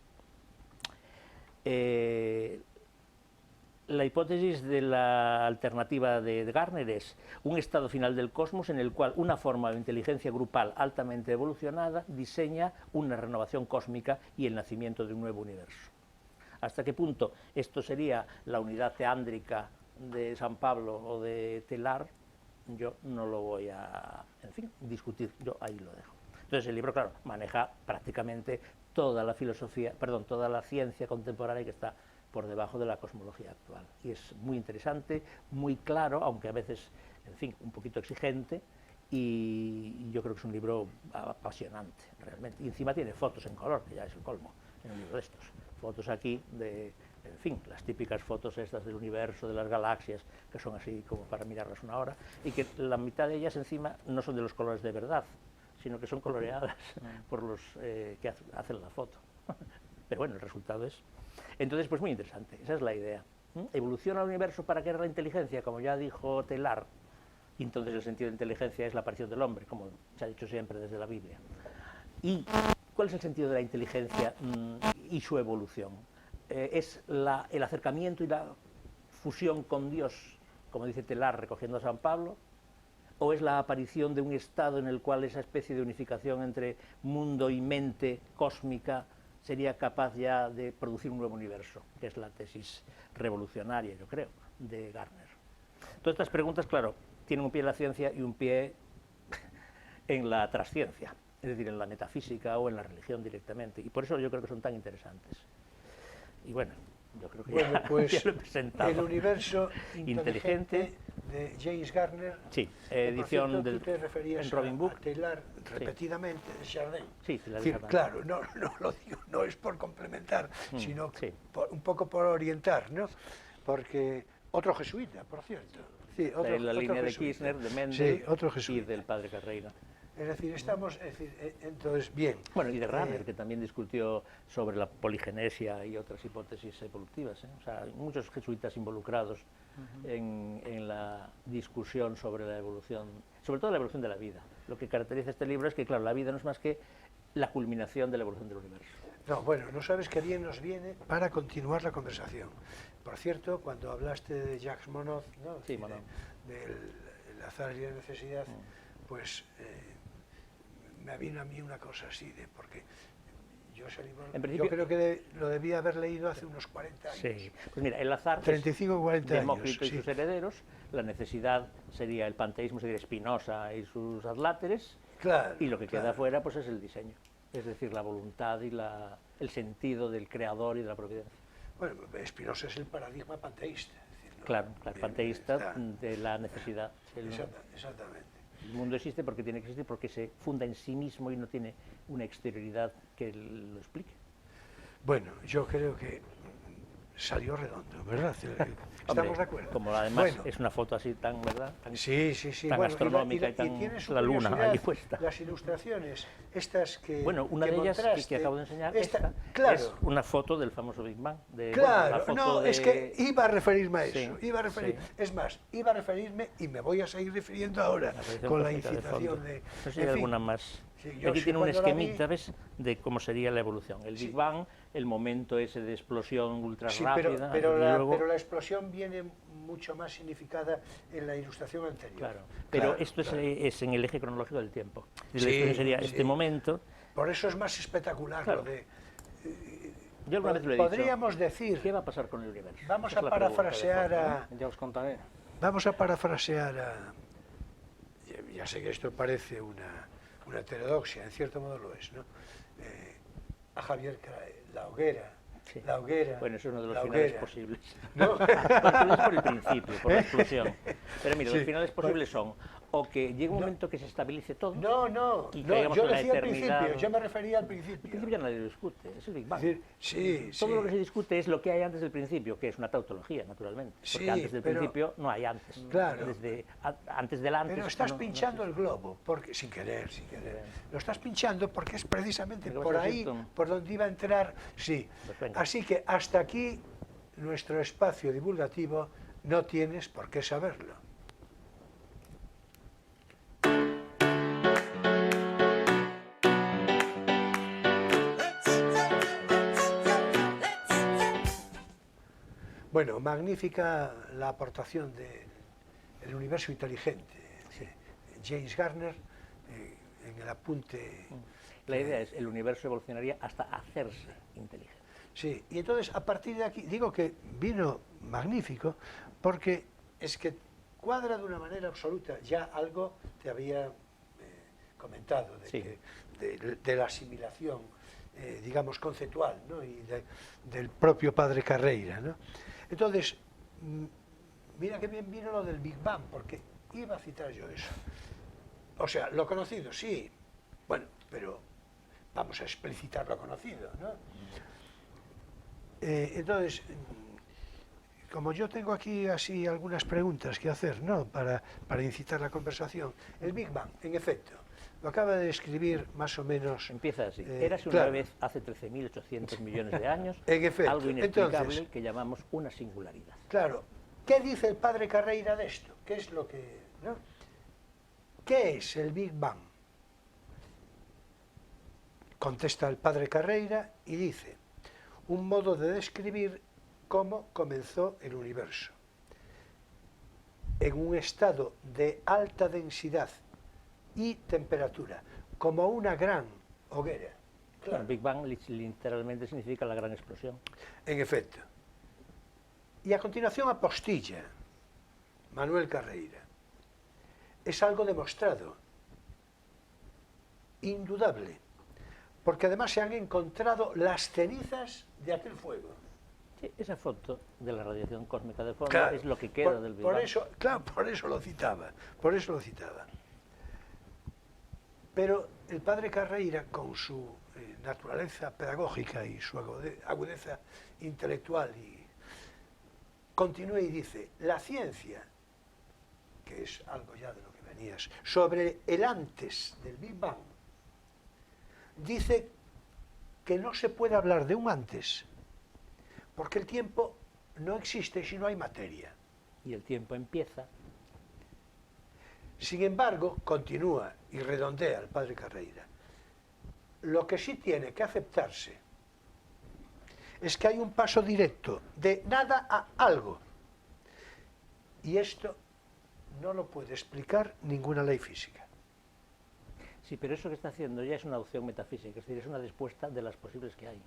La hipótesis de la alternativa de Gardner es un estado final del cosmos en el cual una forma de inteligencia grupal altamente evolucionada diseña una renovación cósmica y el nacimiento de un nuevo universo. ¿Hasta qué punto esto sería la unidad teándrica de San Pablo o de Teilhard? Yo no lo voy a, en fin, discutir, yo ahí lo dejo. Entonces el libro, claro, maneja prácticamente toda la filosofía, perdón, toda la ciencia contemporánea que está por debajo de la cosmología actual. Y es muy interesante, muy claro, aunque a veces, en fin, un poquito exigente, y yo creo que es un libro apasionante, realmente. Y encima tiene fotos en color, que ya es el colmo, en un libro de estos. Fotos aquí de, en fin, las típicas fotos estas del universo, de las galaxias, que son así como para mirarlas una hora, y que la mitad de ellas encima no son de los colores de verdad, sino que son coloreadas por los que hacen la foto. Pero bueno, el resultado es... Entonces, pues muy interesante, esa es la idea. ¿Evoluciona el universo para crear la inteligencia? Como ya dijo Teilhard, y entonces el sentido de inteligencia es la aparición del hombre, como se ha dicho siempre desde la Biblia. ¿Y cuál es el sentido de la inteligencia y su evolución? ¿Es el acercamiento y la fusión con Dios, como dice Teilhard recogiendo a San Pablo? ¿O es la aparición de un estado en el cual esa especie de unificación entre mundo y mente cósmica sería capaz ya de producir un nuevo universo, que es la tesis revolucionaria, yo creo, de Gardner? Todas estas preguntas, claro, tienen un pie en la ciencia y un pie en la trasciencia, es decir, en la metafísica o en la religión directamente, y por eso yo creo que son tan interesantes. Y bueno, yo creo que pues, ya lo he presentado. El universo inteligente de James Gardner. Sí, edición del te referías en Robin Book. A Teilhard repetidamente, de Chardin. Sí, es decir, claro, no lo digo, no es por complementar, sino sí, un poco por orientar, ¿no? Porque otro jesuita, por cierto. Sí, otro, la línea de Kirchner, de Mendel, sí, otro jesuita. Y del padre Carreira. Es decir, estamos, entonces, bien. Bueno, y de Gardner, que también discutió sobre la poligenesia y otras hipótesis evolutivas, ¿eh? O sea, hay muchos jesuitas involucrados en la discusión sobre la evolución, sobre todo la evolución de la vida. Lo que caracteriza este libro es que, claro, la vida no es más que la culminación de la evolución del universo. No, bueno, no sabes qué bien nos viene para continuar la conversación. Por cierto, cuando hablaste de Jacques Monod, ¿no? Sí, Monod. Del azar y la necesidad, pues me vino a mí una cosa así, porque yo ese libro, yo creo que lo debía haber leído hace unos 40 años. Sí, pues mira, el azar 35 o 40 años. Demócrito y sus herederos, la necesidad sería el panteísmo, sería Spinoza y sus adláteres, claro, y lo que queda fuera pues es el diseño, es decir, la voluntad y el sentido del creador y de la providencia. Bueno, Spinoza es el paradigma panteísta. Es decir, ¿no? Claro, panteísta de la necesidad. Exactamente. El mundo existe porque tiene que existir, porque se funda en sí mismo y no tiene una exterioridad que lo explique. Bueno, yo creo que salió redondo, ¿verdad? ¿Estamos de acuerdo? Como además es una foto así tan, ¿verdad? Tan, sí. Tan astronómica y tan la luna allí puesta. Las ilustraciones, estas que bueno, una de ellas que acabo de enseñar, claro, es una foto del famoso Big Bang. Claro, es que iba a referirme a eso, sí, es más, iba a referirme y me voy a seguir refiriendo ahora con la incitación de... No sé si hay alguna más. Aquí tiene un esquemita, ¿ves?, de cómo sería la evolución. El Big Bang, el momento ese de explosión ultra rápida. Pero la explosión viene mucho más significada en la ilustración anterior. Claro, pero esto es en el eje cronológico del tiempo. La historia sería este momento. Por eso es más espectacular lo de... Yo alguna vez lo he podríamos decir... ¿Qué va a pasar con el universo? Vamos a parafrasear a... Ya os contaré. Vamos a parafrasear a... Ya sé que esto parece una heterodoxia, en cierto modo lo es, ¿no? A Javier Crae, la hoguera. Sí. La hoguera. Bueno, eso es uno de los finales posibles. ¿No? Partimos por el principio, por la explosión. Pero mira, los finales posibles son o que llegue un momento que se estabilice todo. No, no, y no, caigamos yo en la decía al eternidad. principio, yo me refería al Al principio. principio ya nadie lo discute, es el Big Bang. Es decir, sí, Todo sí. lo que se discute es lo que hay antes del principio, que es una tautología, naturalmente. Porque Sí, antes del pero- principio no hay antes. Claro. Antes del antes. Pero estás no pinchando existe. el globo, porque sin querer, sin querer. Lo estás pinchando porque es precisamente ¿Pero por vas a ahí decir tú? por donde iba a entrar. Sí. Pues venga. Así que hasta aquí nuestro espacio divulgativo, no tienes por qué saberlo. Bueno, magnífica la aportación del universo inteligente de James Garner en el apunte. La idea es, el universo evolucionaría hasta hacerse inteligente. Sí, y entonces a partir de aquí, digo que vino magnífico porque es que cuadra de una manera absoluta. Ya algo te había comentado de, Sí. de la asimilación, digamos, conceptual, ¿no? Y del propio padre Carreira, ¿no? Entonces, mira que bien vino lo del Big Bang, porque iba a citar yo eso. O sea, lo conocido, sí, bueno, pero vamos a explicitar lo conocido, ¿no? Entonces, como yo tengo aquí así algunas preguntas que hacer, ¿no? Para incitar la conversación, el Big Bang, en efecto, lo acaba de describir más o menos. Empieza así. Érase claro. una vez hace 13.800 millones de años En efecto. algo inexplicable Entonces, que llamamos una singularidad. Claro, ¿qué dice el padre Carreira de esto? ¿Qué es lo que, no? ¿Qué es el Big Bang? Contesta el padre Carreira y dice: un modo de describir cómo comenzó el universo, en un estado de alta densidad y temperatura, como una gran hoguera. Claro, Big Bang literalmente significa la gran explosión. En efecto. Y a continuación apostilla Manuel Carreira. Es algo demostrado, indudable, porque además se han encontrado las cenizas de aquel fuego. Sí, esa foto de la radiación cósmica de fondo Claro, es lo que queda del Big Bang. Eso, claro, por eso lo citaba, por eso lo citaba. Pero el padre Carreira, con su naturaleza pedagógica y su agudeza intelectual, continúa y dice: la ciencia, que es algo ya de lo que venías, sobre el antes del Big Bang, dice que no se puede hablar de un antes, porque el tiempo no existe si no hay materia. Y el tiempo empieza. Sin embargo, continúa y redondea el padre Carreira, lo que sí tiene que aceptarse es que hay un paso directo de nada a algo. Y esto no lo puede explicar ninguna ley física. Sí, pero eso que está haciendo ya es una opción metafísica, es decir, es una respuesta de las posibles que hay.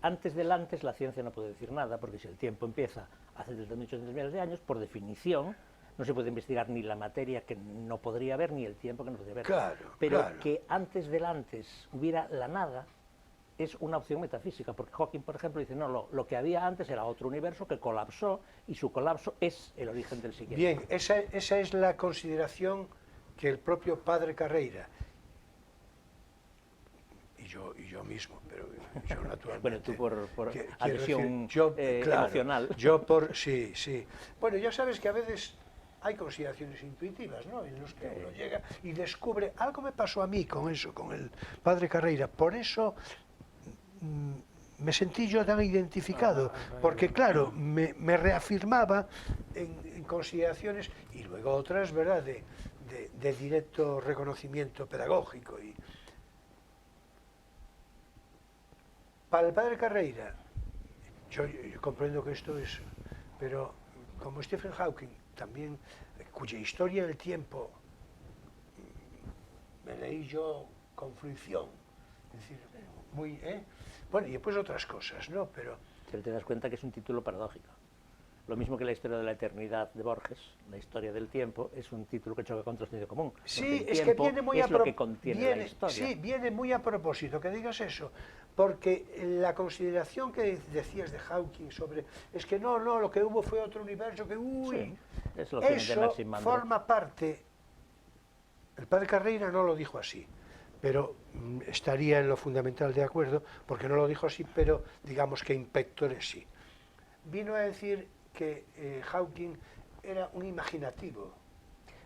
Antes del antes la ciencia no puede decir nada, porque si el tiempo empieza hace 30.800 millones de años, por definición, no se puede investigar ni la materia que no podría haber, ni el tiempo que no podría haber. Claro, pero claro. que antes del antes hubiera la nada, es una opción metafísica, porque Hawking, por ejemplo, dice, no, lo que había antes era otro universo que colapsó, y su colapso es el origen del siguiente. Bien, esa es la consideración que el propio padre Carreira, y yo mismo, pero yo naturalmente... Bueno, tú por quiero adhesión decir, claro, emocional. Yo por... Sí, sí. Bueno, ya sabes que a veces hay consideraciones intuitivas, ¿no?, en los que uno llega y descubre, algo me pasó a mí con eso, con el padre Carreira, por eso me sentí yo tan identificado, porque claro, me reafirmaba en consideraciones, y luego otras, ¿verdad?, de directo reconocimiento pedagógico. Y para el padre Carreira, yo comprendo que esto es, pero como Stephen Hawking también, cuya historia del tiempo me leí yo con fruición, es decir, muy, bueno, y después otras cosas, ¿no? Pero te das cuenta que es un título paradójico. Lo mismo que la historia de la eternidad de Borges, la historia del tiempo, es un título que choca contra el sentido común. sí, el es que tiempo viene muy es lo que contiene la historia. Sí, viene muy a propósito que digas eso, porque la consideración que decías de Hawking sobre, es que no, lo que hubo fue otro universo, que Sí, es lo que tiene eso Anaximandro. forma parte El padre Carreira no lo dijo así, pero estaría en lo fundamental de acuerdo, porque no lo dijo así, pero digamos que in pectore sí. Vino a decir que Hawking era un imaginativo.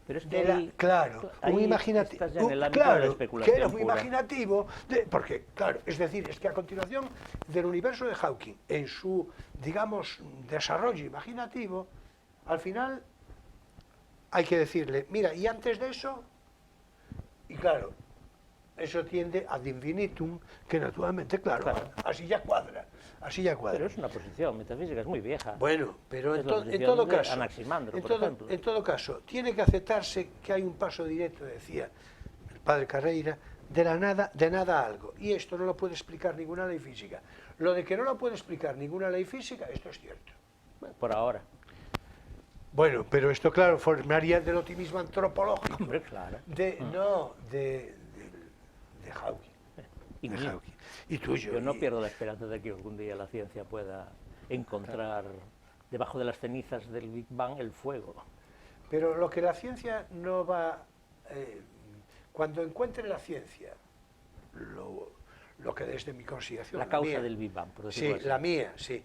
Pero es que ahí, claro, ahí un imaginativo, estás ya en el ámbito de la especulación que era un pura. imaginativo, porque, claro, es decir, es que a continuación del universo de Hawking, en su, digamos, desarrollo imaginativo, al final hay que decirle, mira, y antes de eso, y claro, eso tiende ad infinitum, que naturalmente, claro, así ya cuadra, así ya cuadra. Pero es una posición metafísica, es muy vieja. Bueno, pero Es la en posición todo de caso, Anaximandro, por ejemplo. en todo caso, tiene que aceptarse que hay un paso directo, decía el padre Carreira, de nada a algo. Y esto no lo puede explicar ninguna ley física. Lo de que no lo puede explicar ninguna ley física, esto es cierto. Bueno, por ahora. Bueno, pero esto, claro, formaría del optimismo antropológico. Hombre, claro. No, de Hawking. Y De mío. Hawking. Y tuyo. Yo no y- pierdo la esperanza de que algún día la ciencia pueda encontrar debajo de las cenizas del Big Bang el fuego. Pero lo que la ciencia no va... cuando encuentre la ciencia lo que desde mi consideración... La causa mía, del Big Bang, por sí, decirlo así. la mía, sí.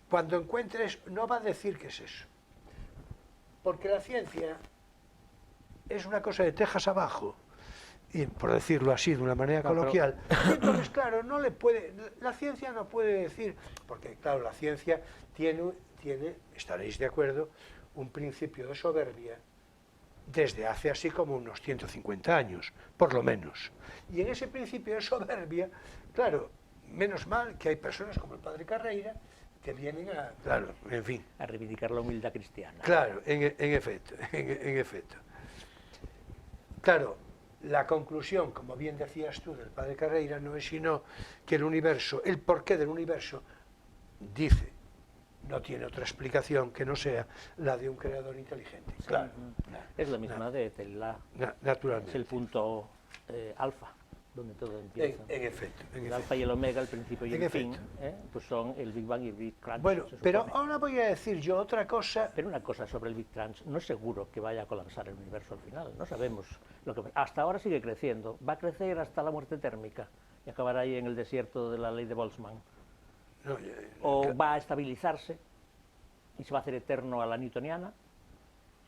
Cuando encuentres, no va a decir que es eso. Porque la ciencia es una cosa de tejas abajo, y por decirlo así de una manera Claro, coloquial. Y entonces, claro, no le puede, la ciencia no puede decir, porque claro, la ciencia tiene, estaréis de acuerdo, un principio de soberbia desde hace así como unos 150 años, por lo menos. Y en ese principio de soberbia, claro, menos mal que hay personas como el padre Carreira que vienen a, claro, en fin, A reivindicar la humildad cristiana. claro, en efecto, en efecto. Claro, la conclusión, como bien decías tú, del padre Carreira, no es sino que el universo, el porqué del universo, dice, no tiene otra explicación que no sea la de un creador inteligente. Claro, Es la misma de Tesla. naturalmente. Es el punto alfa, donde todo empieza. En efecto. El alfa y el omega, el principio y En el fin, efecto. pues son el Big Bang y el Big Crunch. Bueno, se pero supone. ahora voy a decir yo otra cosa. Pero una cosa sobre el Big Crunch, no es seguro que vaya a colapsar el universo al final, no sabemos lo que hasta ahora sigue creciendo, va a crecer hasta la muerte térmica y acabará ahí en el desierto de la ley de Boltzmann, No, o va a estabilizarse y se va a hacer eterno a la newtoniana,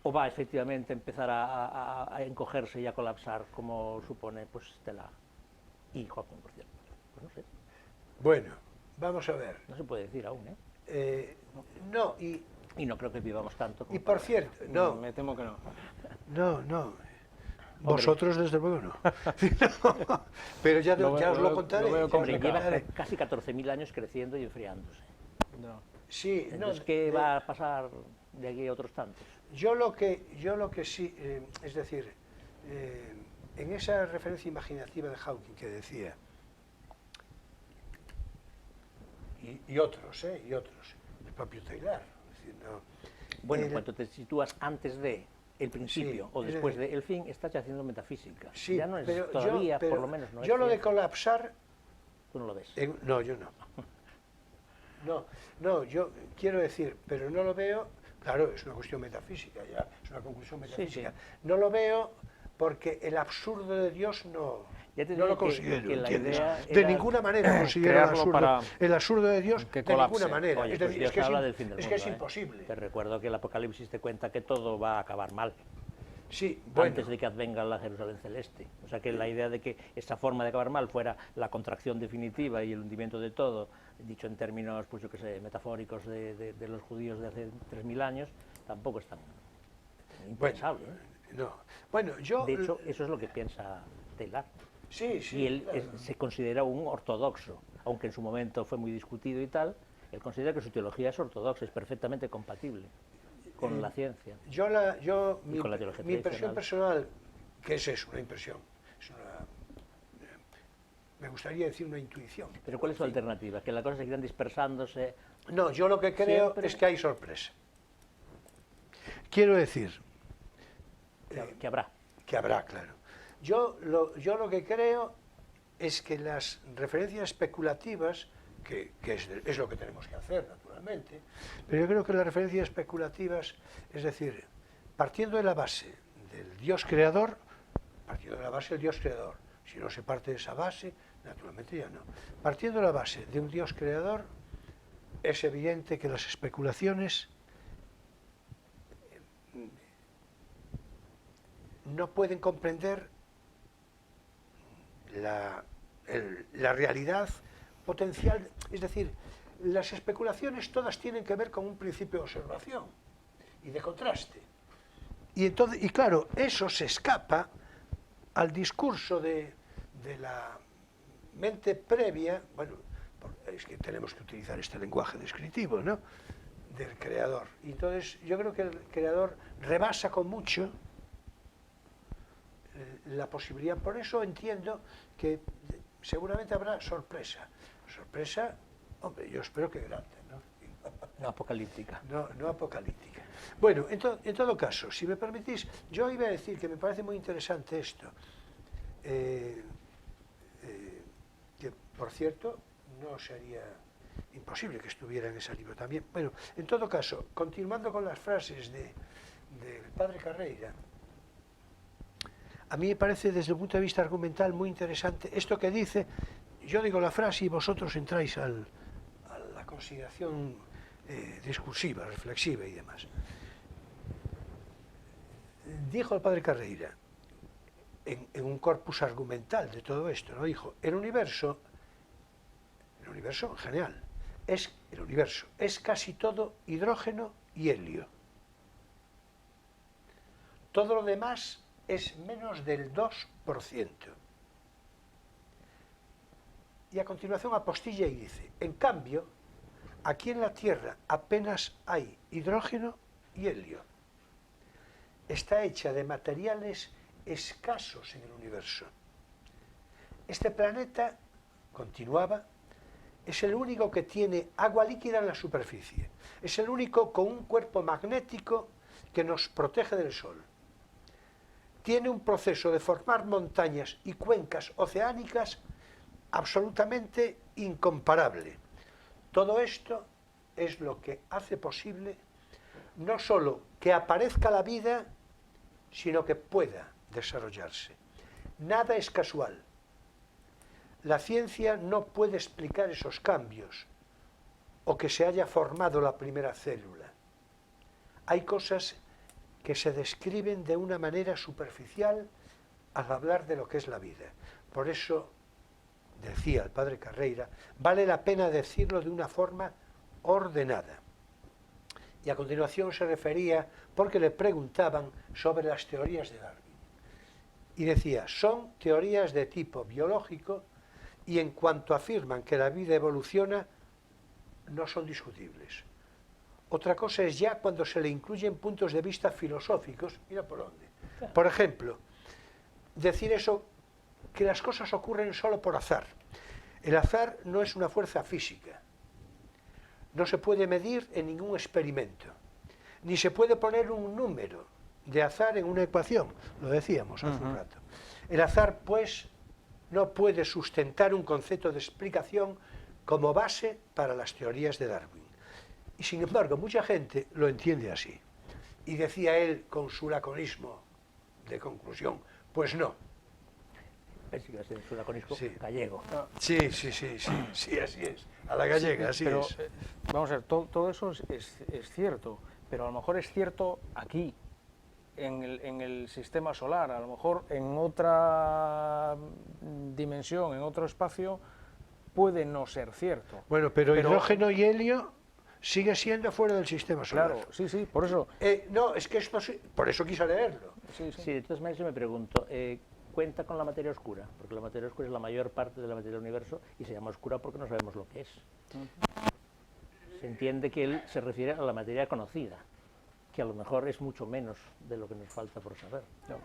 o va efectivamente a empezar a encogerse y a colapsar como supone pues Stellar y Hawking, por cierto. Pues no sé, bueno, vamos a ver. no se puede decir aún, ¿eh? No, Y no creo que vivamos tanto como y por para- cierto, no, Me temo que no. no. Vosotros desde luego no. No, pero ya, Lo ya os veo- lo lo contaré. veo ya os lo Hombre, lleva contaré. casi 14.000 años creciendo y enfriándose. No. Sí, no, Entonces, ¿qué va a pasar de aquí a otros tantos? yo lo que sí, es decir, en esa referencia imaginativa de Hawking que decía, y otros, el propio Taylor, es decir, no, Bueno, en el- cuanto te sitúas antes de el principio Sí, o es después decir- del fin, estás ya haciendo metafísica. sí, ya no es pero todavía, pero por lo menos no es yo lo de ciencia. colapsar, Tú no lo ves. no, yo no. No, yo quiero decir, pero no lo veo, claro, es una cuestión metafísica, ya, es una conclusión metafísica. No lo veo porque el absurdo de Dios no, Ya te no lo digo que considero, la ¿entiendes? idea De era ninguna manera considero crearlo el absurdo de Dios que de ninguna colapse. manera. Oye, es pues decir, Dios es que habla es, del fin del es mundo, que es ¿eh? imposible. Te recuerdo que el Apocalipsis te cuenta que todo va a acabar mal, Sí, bueno, antes de que advenga la Jerusalén celeste. O sea que la idea de que esa forma de acabar mal fuera la contracción definitiva y el hundimiento de todo, dicho en términos, pues yo que sé, metafóricos de los judíos de hace 3.000 años, tampoco es tan impensable. ¿eh? no. Bueno, yo... De hecho, eso es lo que piensa Taylor. sí, sí, Y él claro. se considera un ortodoxo, aunque en su momento fue muy discutido y tal, él considera que su teología es ortodoxa, es perfectamente compatible con la ciencia. Mi, con la teología mi impresión tradicional. personal, que es eso, una impresión, es me gustaría decir una intuición. Pero ¿cuál es su alternativa? Que las cosas seguirán dispersándose. No, yo lo que creo Siempre. es que hay sorpresa. Quiero decir Que habrá. que habrá, claro. Yo lo que creo es que las referencias especulativas, que es lo que tenemos que hacer, naturalmente, pero yo creo que las referencias especulativas, es decir, partiendo de la base del Dios creador, partiendo de la base del Dios creador. Si no se parte de esa base, naturalmente ya no. Partiendo de la base de un Dios creador, es evidente que las especulaciones no pueden comprender la realidad potencial, es decir, las especulaciones todas tienen que ver con un principio de observación y de contraste. Y claro, eso se escapa al discurso de la mente previa, bueno, es que tenemos que utilizar este lenguaje descriptivo, ¿no?, del creador. Y entonces yo creo que el creador rebasa con mucho la posibilidad. Por eso entiendo que seguramente habrá sorpresa. Sorpresa, hombre, yo espero que grande, ¿no? No apocalíptica. No apocalíptica. Bueno, en todo caso, si me permitís, yo iba a decir que me parece muy interesante esto, que por cierto no sería imposible que estuviera en ese libro también. Bueno, en todo caso, continuando con las frases del padre Carreira, a mí me parece desde el punto de vista argumental muy interesante esto que dice. Yo digo la frase y vosotros entráis a la consideración discursiva, reflexiva y demás. Dijo el padre Carreira, en un corpus argumental de todo esto, ¿no? Dijo, el universo genial, el universo es casi todo hidrógeno y helio. Todo lo demás es menos del 2%. Y a continuación apostilla y dice, en cambio, aquí en la Tierra apenas hay hidrógeno y helio. Está hecha de materiales escasos en el universo. Este planeta, continuaba, es el único que tiene agua líquida en la superficie. Es el único con un cuerpo magnético que nos protege del Sol. Tiene un proceso de formar montañas y cuencas oceánicas absolutamente incomparable. Todo esto es lo que hace posible no solo que aparezca la vida, sino que pueda desarrollarse. Nada es casual. La ciencia no puede explicar esos cambios o que se haya formado la primera célula. Hay cosas que se describen de una manera superficial al hablar de lo que es la vida. Por eso, decía el padre Carreira, vale la pena decirlo de una forma ordenada. Y a continuación se refería, porque le preguntaban sobre las teorías de Darwin. Y decía, son teorías de tipo biológico y en cuanto afirman que la vida evoluciona, no son discutibles. Otra cosa es ya cuando se le incluyen puntos de vista filosóficos, mira por dónde. Por ejemplo, decir eso, que las cosas ocurren solo por azar. El azar no es una fuerza física. No se puede medir en ningún experimento. Ni se puede poner un número de azar en una ecuación. Lo decíamos hace un rato. El azar, pues, no puede sustentar un concepto de explicación como base para las teorías de Darwin. Y sin embargo, mucha gente lo entiende así. Y decía él con su laconismo de conclusión, pues no. Pensé que iba a ser su laconismo gallego. Sí, así es. A la gallega, así pero, es. Vamos a ver, todo eso es cierto, pero a lo mejor es cierto aquí, en el sistema solar, a lo mejor en otra dimensión, en otro espacio, puede no ser cierto. Bueno, pero hidrógeno y helio sigue siendo fuera del sistema solar. Claro, sí, por eso. No, es que esto por eso quise leerlo. Sí, de todas maneras yo me pregunto, ¿cuenta con la materia oscura? Porque la materia oscura es la mayor parte de la materia del universo y se llama oscura porque no sabemos lo que es. Se entiende que él se refiere a la materia conocida, que a lo mejor es mucho menos de lo que nos falta por saber. No.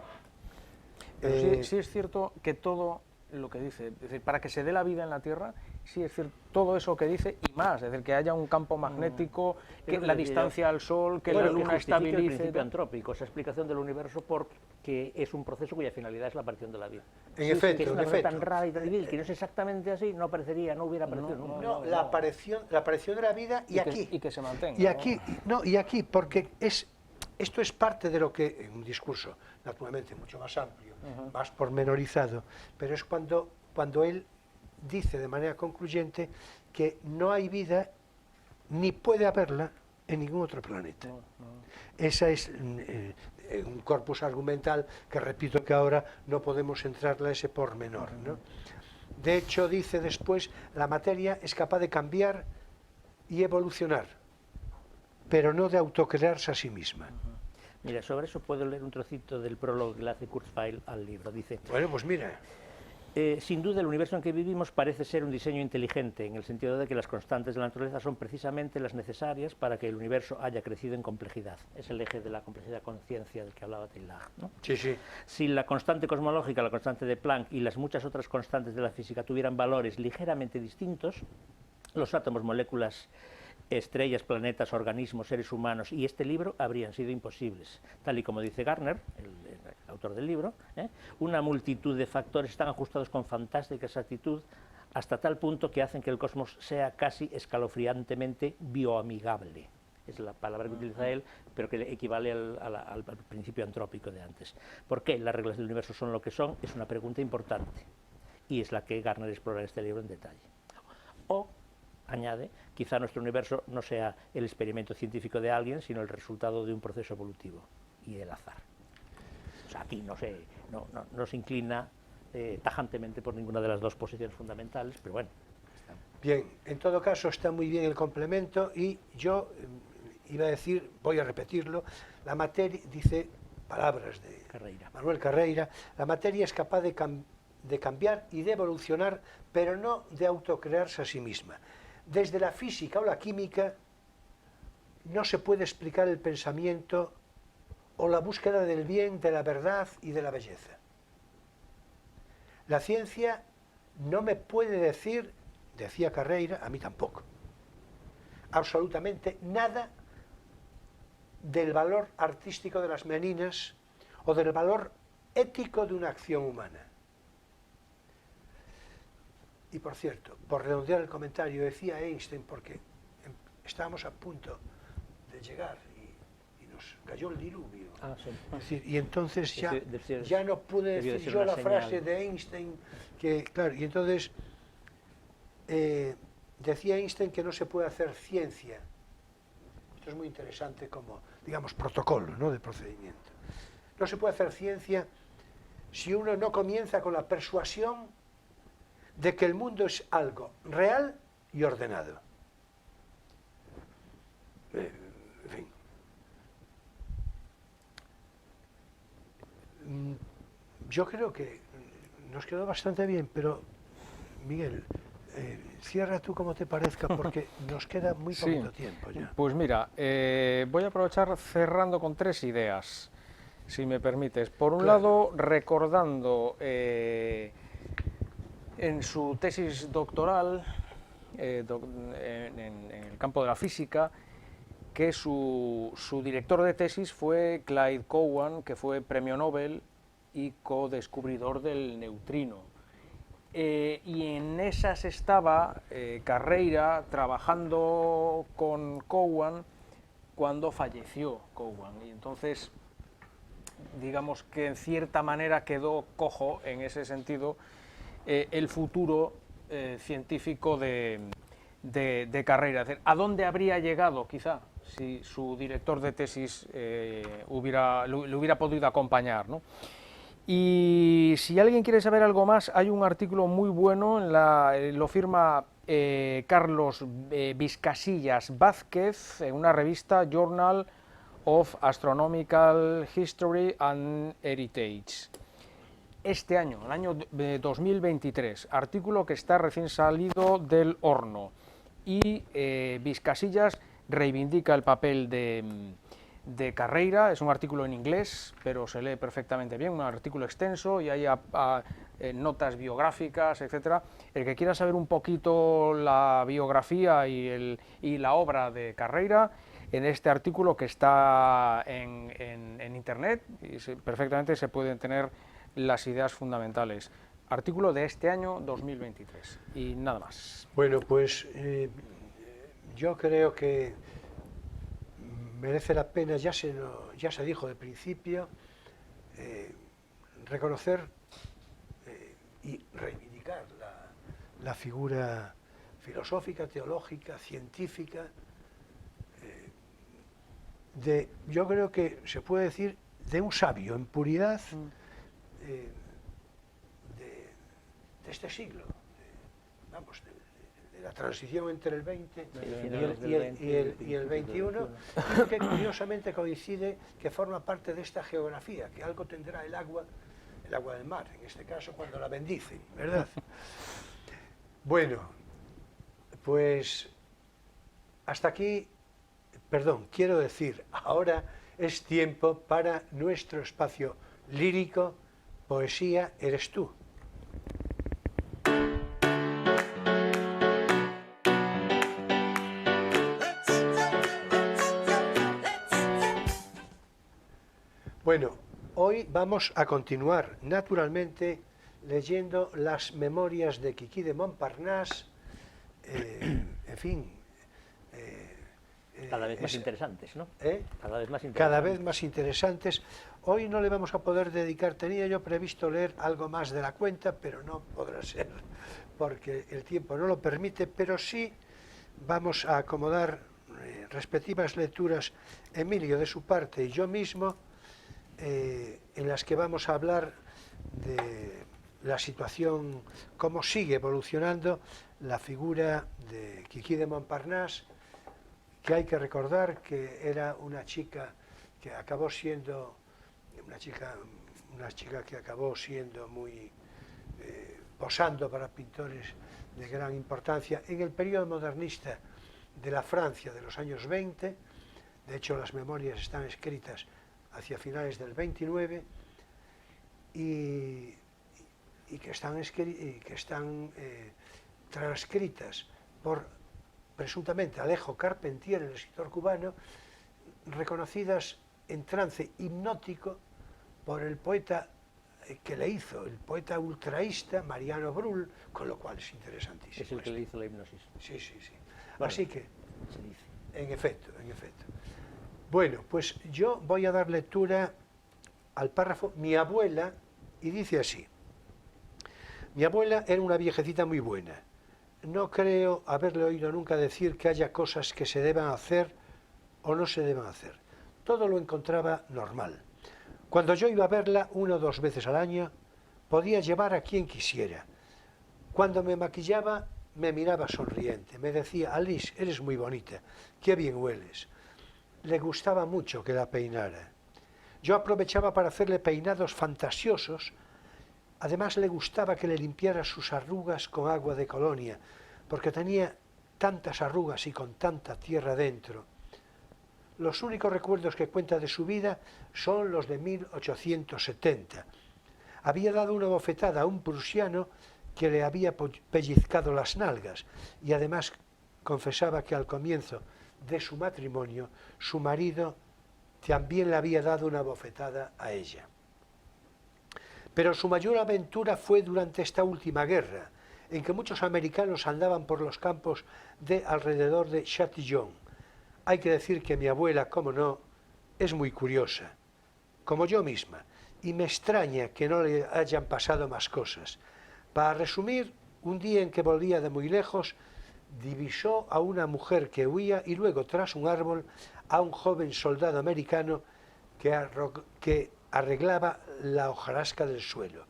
Pero sí es cierto que todo lo que dice, es decir, para que se dé la vida en la Tierra, sí es cierto todo eso que dice y más, es decir, que haya un campo magnético, que la distancia al Sol, que la Luna estabilice. El principio antrópico, esa explicación del universo porque es un proceso cuya finalidad es la aparición de la vida. En efecto, que es una cosa tan rara y tan difícil, que no es exactamente así, no hubiera aparecido nunca. No, la aparición de la vida y aquí. Y que se mantenga. Y aquí, y aquí, porque esto es parte de lo que, en un discurso naturalmente mucho más amplio, más pormenorizado, pero es cuando él dice de manera concluyente que no hay vida ni puede haberla en ningún otro planeta. Esa es un corpus argumental que repito que ahora no podemos entrarle a ese pormenor, ¿no? De hecho, dice después, la materia es capaz de cambiar y evolucionar, pero no de autocrearse a sí misma. Mira, sobre eso puedo leer un trocito del prólogo que le hace Kurzweil al libro. Dice: Bueno, pues mira. Sin duda, el universo en que vivimos parece ser un diseño inteligente, en el sentido de que las constantes de la naturaleza son precisamente las necesarias para que el universo haya crecido en complejidad. Es el eje de la complejidad de conciencia del que hablaba Teilhard, ¿no? Sí, sí. Si la constante cosmológica, la constante de Planck y las muchas otras constantes de la física tuvieran valores ligeramente distintos, los átomos, moléculas, estrellas, planetas, organismos, seres humanos y este libro habrían sido imposibles. Tal y como dice Gardner, el autor del libro, una multitud de factores están ajustados con fantástica exactitud hasta tal punto que hacen que el cosmos sea casi escalofriantemente bioamigable. Es la palabra que utiliza él, pero que equivale al principio antrópico de antes. ¿Por qué las reglas del universo son lo que son? Es una pregunta importante y es la que Gardner explora en este libro en detalle. O, añade, quizá nuestro universo no sea el experimento científico de alguien, sino el resultado de un proceso evolutivo y del azar. O sea, aquí no se inclina tajantemente por ninguna de las dos posiciones fundamentales, pero bueno. Bien, en todo caso está muy bien el complemento y yo iba a decir, voy a repetirlo, la materia, dice, palabras de Manuel Carreira, la materia es capaz de cambiar y de evolucionar, pero no de autocrearse a sí misma. Desde la física o la química no se puede explicar el pensamiento o la búsqueda del bien, de la verdad y de la belleza. La ciencia no me puede decir, decía Carreira, a mí tampoco, absolutamente nada del valor artístico de las meninas o del valor ético de una acción humana. Y por cierto, por redondear el comentario, decía Einstein, porque estábamos a punto de llegar y nos cayó el diluvio. Ah, sí. Es decir, y entonces Decir, ya no pude debió de decir ser yo una la señal. frase de Einstein, que claro, y entonces decía Einstein que no se puede hacer ciencia. Esto es muy interesante como, digamos, protocolo, ¿no?, de procedimiento. No se puede hacer ciencia si uno no comienza con la persuasión de que el mundo es algo real y ordenado. En fin. Yo creo que nos quedó bastante bien, pero Miguel, cierra tú como te parezca, porque nos queda muy poquito tiempo ya. Pues mira, voy a aprovechar cerrando con 3 ideas, si me permites. Por un lado, recordando en su tesis doctoral en el campo de la física, que su director de tesis fue Clyde Cowan, que fue premio Nobel y co-descubridor del neutrino. Y en esas estaba Carreira trabajando con Cowan cuando falleció Cowan. Y entonces, digamos que en cierta manera quedó cojo en ese sentido el futuro científico de Carreira. Es decir, ¿a dónde habría llegado quizá si su director de tesis le hubiera podido acompañar, ¿no? Y si alguien quiere saber algo más, hay un artículo muy bueno, lo firma Carlos Vizcasillas Vázquez, en una revista, Journal of Astronomical History and Heritage. Este año, el año 2023, artículo que está recién salido del horno. Y Vizcasillas reivindica el papel de Carreira. Es un artículo en inglés, pero se lee perfectamente bien, un artículo extenso y hay notas biográficas, etcétera. El que quiera saber un poquito la biografía y la obra de Carreira, en este artículo que está en internet, y perfectamente se pueden tener las ideas fundamentales. Artículo de este año 2023 y nada más. Bueno, pues yo creo que merece la pena, ya se dijo de principio, reconocer y reivindicar la figura filosófica, teológica, científica, yo creo que se puede decir de un sabio en puridad de este siglo, de la transición entre el 20 y el 21, que curiosamente coincide que forma parte de esta geografía, que algo tendrá el agua del mar, en este caso cuando la bendicen, ¿verdad? Bueno, pues hasta aquí, perdón, quiero decir, ahora es tiempo para nuestro espacio lírico, Poesía eres tú. Bueno, hoy vamos a continuar, naturalmente, leyendo las memorias de Quiquí de Montparnasse, en fin... cada vez más interesantes, ¿no? Cada vez más interesantes. Cada vez más interesantes. Hoy no le vamos a poder dedicar, tenía yo previsto leer algo más de la cuenta, pero no podrá ser, porque el tiempo no lo permite, pero sí vamos a acomodar respectivas lecturas, Emilio de su parte y yo mismo, en las que vamos a hablar de la situación, cómo sigue evolucionando la figura de Quiquí de Montparnasse, que hay que recordar que era una chica que acabó siendo una chica que acabó siendo muy posando para pintores de gran importancia en el periodo modernista de la Francia de los años 20. De hecho, las memorias están escritas hacia finales del 29 y que están transcritas por presuntamente Alejo Carpentier, el escritor cubano, reconocidas en trance hipnótico por el poeta que le hizo, el poeta ultraísta Mariano Brull, con lo cual es interesantísimo. Es el que le hizo la hipnosis. Sí, sí, sí. Bueno, así que, se dice. en efecto. Bueno, pues yo voy a dar lectura al párrafo Mi abuela, y dice así. Mi abuela era una viejecita muy buena. No creo haberle oído nunca decir que haya cosas que se deban hacer o no se deban hacer. Todo lo encontraba normal. Cuando yo iba a verla 1 o 2 veces al año, podía llevar a quien quisiera. Cuando me maquillaba, me miraba sonriente. Me decía, Alice, eres muy bonita, qué bien hueles. Le gustaba mucho que la peinara. Yo aprovechaba para hacerle peinados fantasiosos. Además le gustaba que le limpiara sus arrugas con agua de colonia, porque tenía tantas arrugas y con tanta tierra dentro. Los únicos recuerdos que cuenta de su vida son los de 1870. Había dado una bofetada a un prusiano que le había pellizcado las nalgas y además confesaba que al comienzo de su matrimonio su marido también le había dado una bofetada a ella. Pero su mayor aventura fue durante esta última guerra, en que muchos americanos andaban por los campos de alrededor de Châtillon. Hay que decir que mi abuela, como no, es muy curiosa, como yo misma, y me extraña que no le hayan pasado más cosas. Para resumir, un día en que volvía de muy lejos, divisó a una mujer que huía y luego, tras un árbol, a un joven soldado americano que arreglaba la hojarasca del suelo.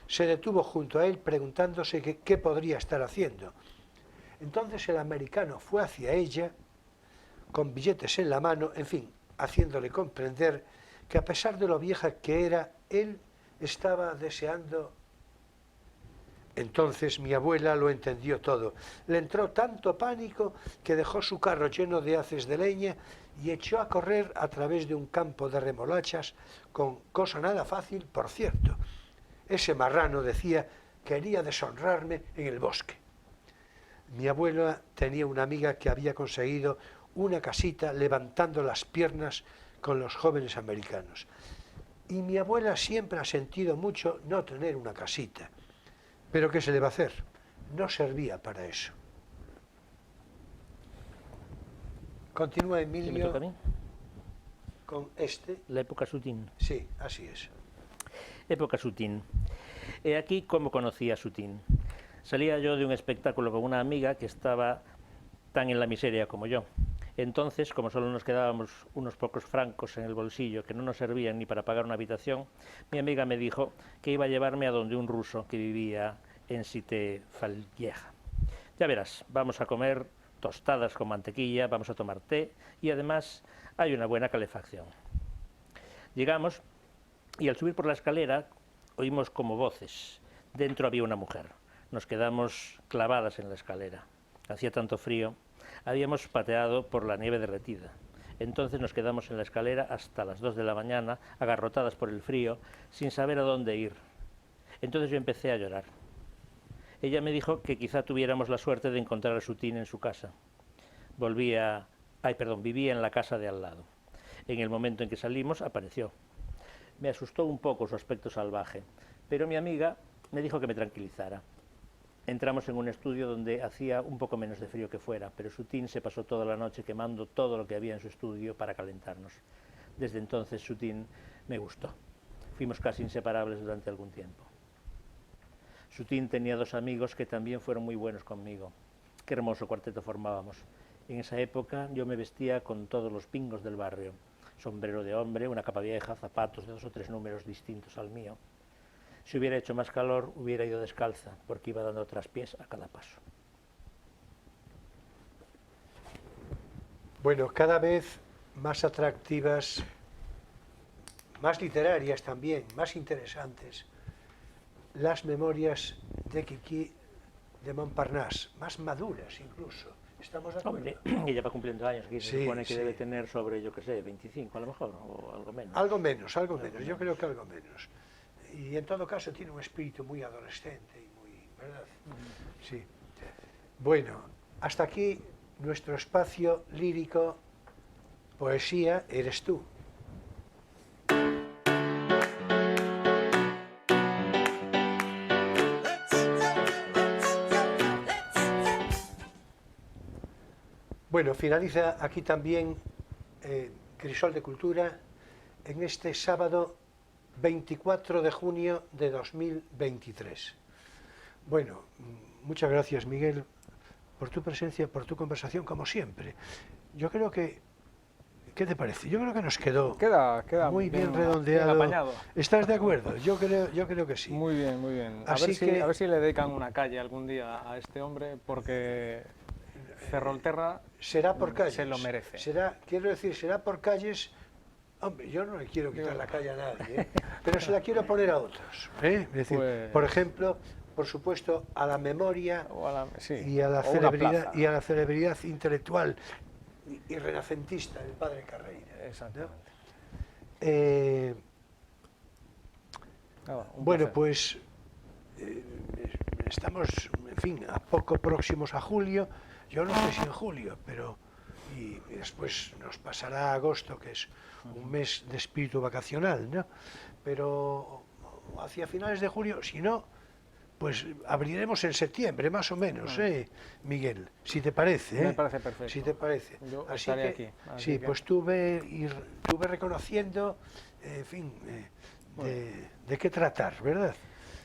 Se detuvo junto a él preguntándose qué podría estar haciendo. Entonces el americano fue hacia ella, con billetes en la mano, en fin, haciéndole comprender que a pesar de lo vieja que era, él estaba deseando. Entonces mi abuela lo entendió todo. Le entró tanto pánico que dejó su carro lleno de haces de leña y echó a correr a través de un campo de remolachas, con cosa nada fácil, por cierto. Ese marrano, decía, quería deshonrarme en el bosque. Mi abuela tenía una amiga que había conseguido una casita levantando las piernas con los jóvenes americanos. Y mi abuela siempre ha sentido mucho no tener una casita. Pero ¿qué se le va a hacer? No servía para eso. Continúa Emilio. ¿Me toca a mí? Con este. La época sutín. Sí, así es. época Sutín. E aquí como conocí a Sutín. Salía yo de un espectáculo con una amiga que estaba tan en la miseria como yo. Entonces, como solo nos quedábamos unos pocos francos en el bolsillo que no nos servían ni para pagar una habitación, mi amiga me dijo que iba a llevarme a donde un ruso que vivía en Cité-Falvieja. Ya verás, vamos a comer tostadas con mantequilla, vamos a tomar té y además hay una buena calefacción. Llegamos y al subir por la escalera oímos como voces. Dentro había una mujer. Nos quedamos clavadas en la escalera. Hacía tanto frío. Habíamos pateado por la nieve derretida. Entonces nos quedamos en la escalera hasta las 2 de la mañana, agarrotadas por el frío, sin saber a dónde ir. Entonces yo empecé a llorar. Ella me dijo que quizá tuviéramos la suerte de encontrar a Sutín en su casa. Vivía en la casa de al lado. En el momento en que salimos, apareció. Me asustó un poco su aspecto salvaje, pero mi amiga me dijo que me tranquilizara. Entramos en un estudio donde hacía un poco menos de frío que fuera, pero Sutín se pasó toda la noche quemando todo lo que había en su estudio para calentarnos. Desde entonces Sutín me gustó. Fuimos casi inseparables durante algún tiempo. Sutín tenía 2 amigos que también fueron muy buenos conmigo. Qué hermoso cuarteto formábamos. En esa época yo me vestía con todos los pingos del barrio. Sombrero de hombre, una capa vieja, zapatos de 2 o 3 números distintos al mío. Si hubiera hecho más calor, hubiera ido descalza, porque iba dando traspiés a cada paso. Bueno, cada vez más atractivas, más literarias también, más interesantes, las memorias de Quiquí de Montparnasse, más maduras incluso. ¿Estamos de acuerdo? Hombre, ella va cumpliendo años, aquí se supone que debe tener sobre, yo qué sé, 25 a lo mejor, o algo menos. Algo menos, yo creo que algo menos. Y en todo caso tiene un espíritu muy adolescente y muy, ¿verdad? Sí. Bueno, hasta aquí nuestro espacio lírico, poesía, eres tú. Bueno, finaliza aquí también Crisol de Cultura en este sábado 24 de junio de 2023. Bueno, muchas gracias, Miguel, por tu presencia, por tu conversación, como siempre. Yo creo que, ¿qué te parece? Yo creo que nos quedó Queda muy bien redondeado. Bien apañado. ¿Estás de acuerdo? Yo creo que sí. Muy bien, muy bien. A ver si le dedican una calle algún día a este hombre, porque Ferrolterra será por calles. Se lo merece. Será por calles. Hombre, yo no le quiero quitar la calle a nadie, pero se la quiero poner a otros. Es decir, pues, por ejemplo, por supuesto, a la memoria sí, y a la celebridad intelectual y renacentista del padre Carreira. Exactamente. Bueno, pues estamos, en fin, a poco próximos a julio. Yo no sé si en julio, pero y después nos pasará agosto, que es un mes de espíritu vacacional, ¿no? Pero hacia finales de julio, si no, pues abriremos en septiembre, más o menos, Miguel, si te parece. Me parece perfecto. Si te parece. Yo así estaré que, aquí. Sí, que... pues estuve reconociendo, en fin, de qué tratar, ¿verdad?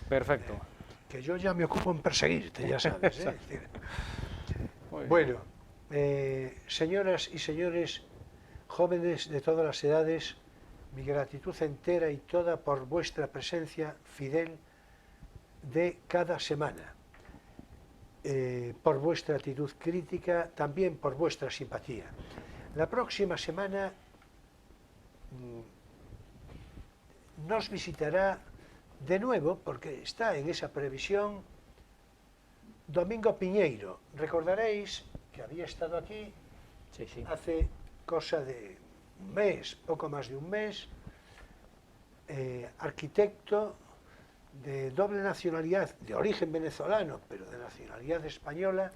Perfecto. Que yo ya me ocupo en perseguirte, ya sabes. Bueno, señoras y señores, jóvenes de todas las edades, mi gratitud entera y toda por vuestra presencia fidel de cada semana, por vuestra actitud crítica, también por vuestra simpatía. La próxima semana nos visitará de nuevo, porque está en esa previsión, Domingo Piñeiro. Recordaréis que había estado aquí hace cosa de un mes, poco más de un mes, arquitecto de doble nacionalidad, de origen venezolano, pero de nacionalidad española,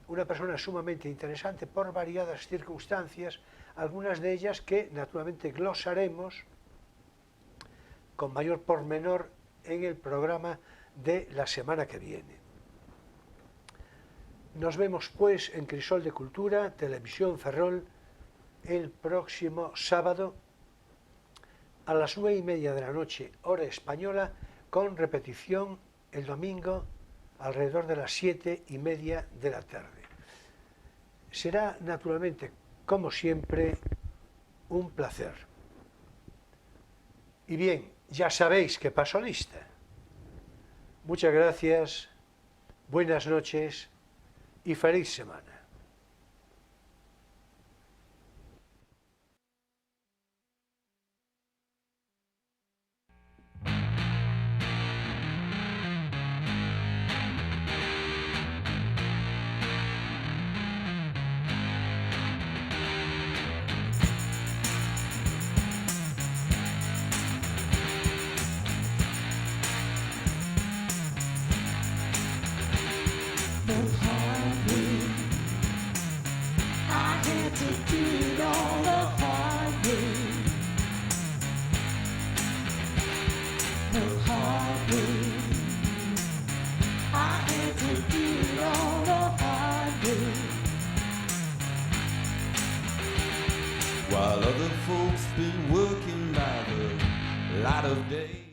una persona sumamente interesante por variadas circunstancias, algunas de ellas que naturalmente glosaremos con mayor pormenor en el programa de la semana que viene. Nos vemos pues en Crisol de Cultura, Televisión Ferrol, el próximo sábado a las 9:30 de la noche, hora española, con repetición el domingo alrededor de las 7:30 de la tarde. Será, naturalmente, como siempre, un placer. Y bien, ya sabéis que paso lista. Muchas gracias, buenas noches y feliz semana. While other folks been working by the light of day.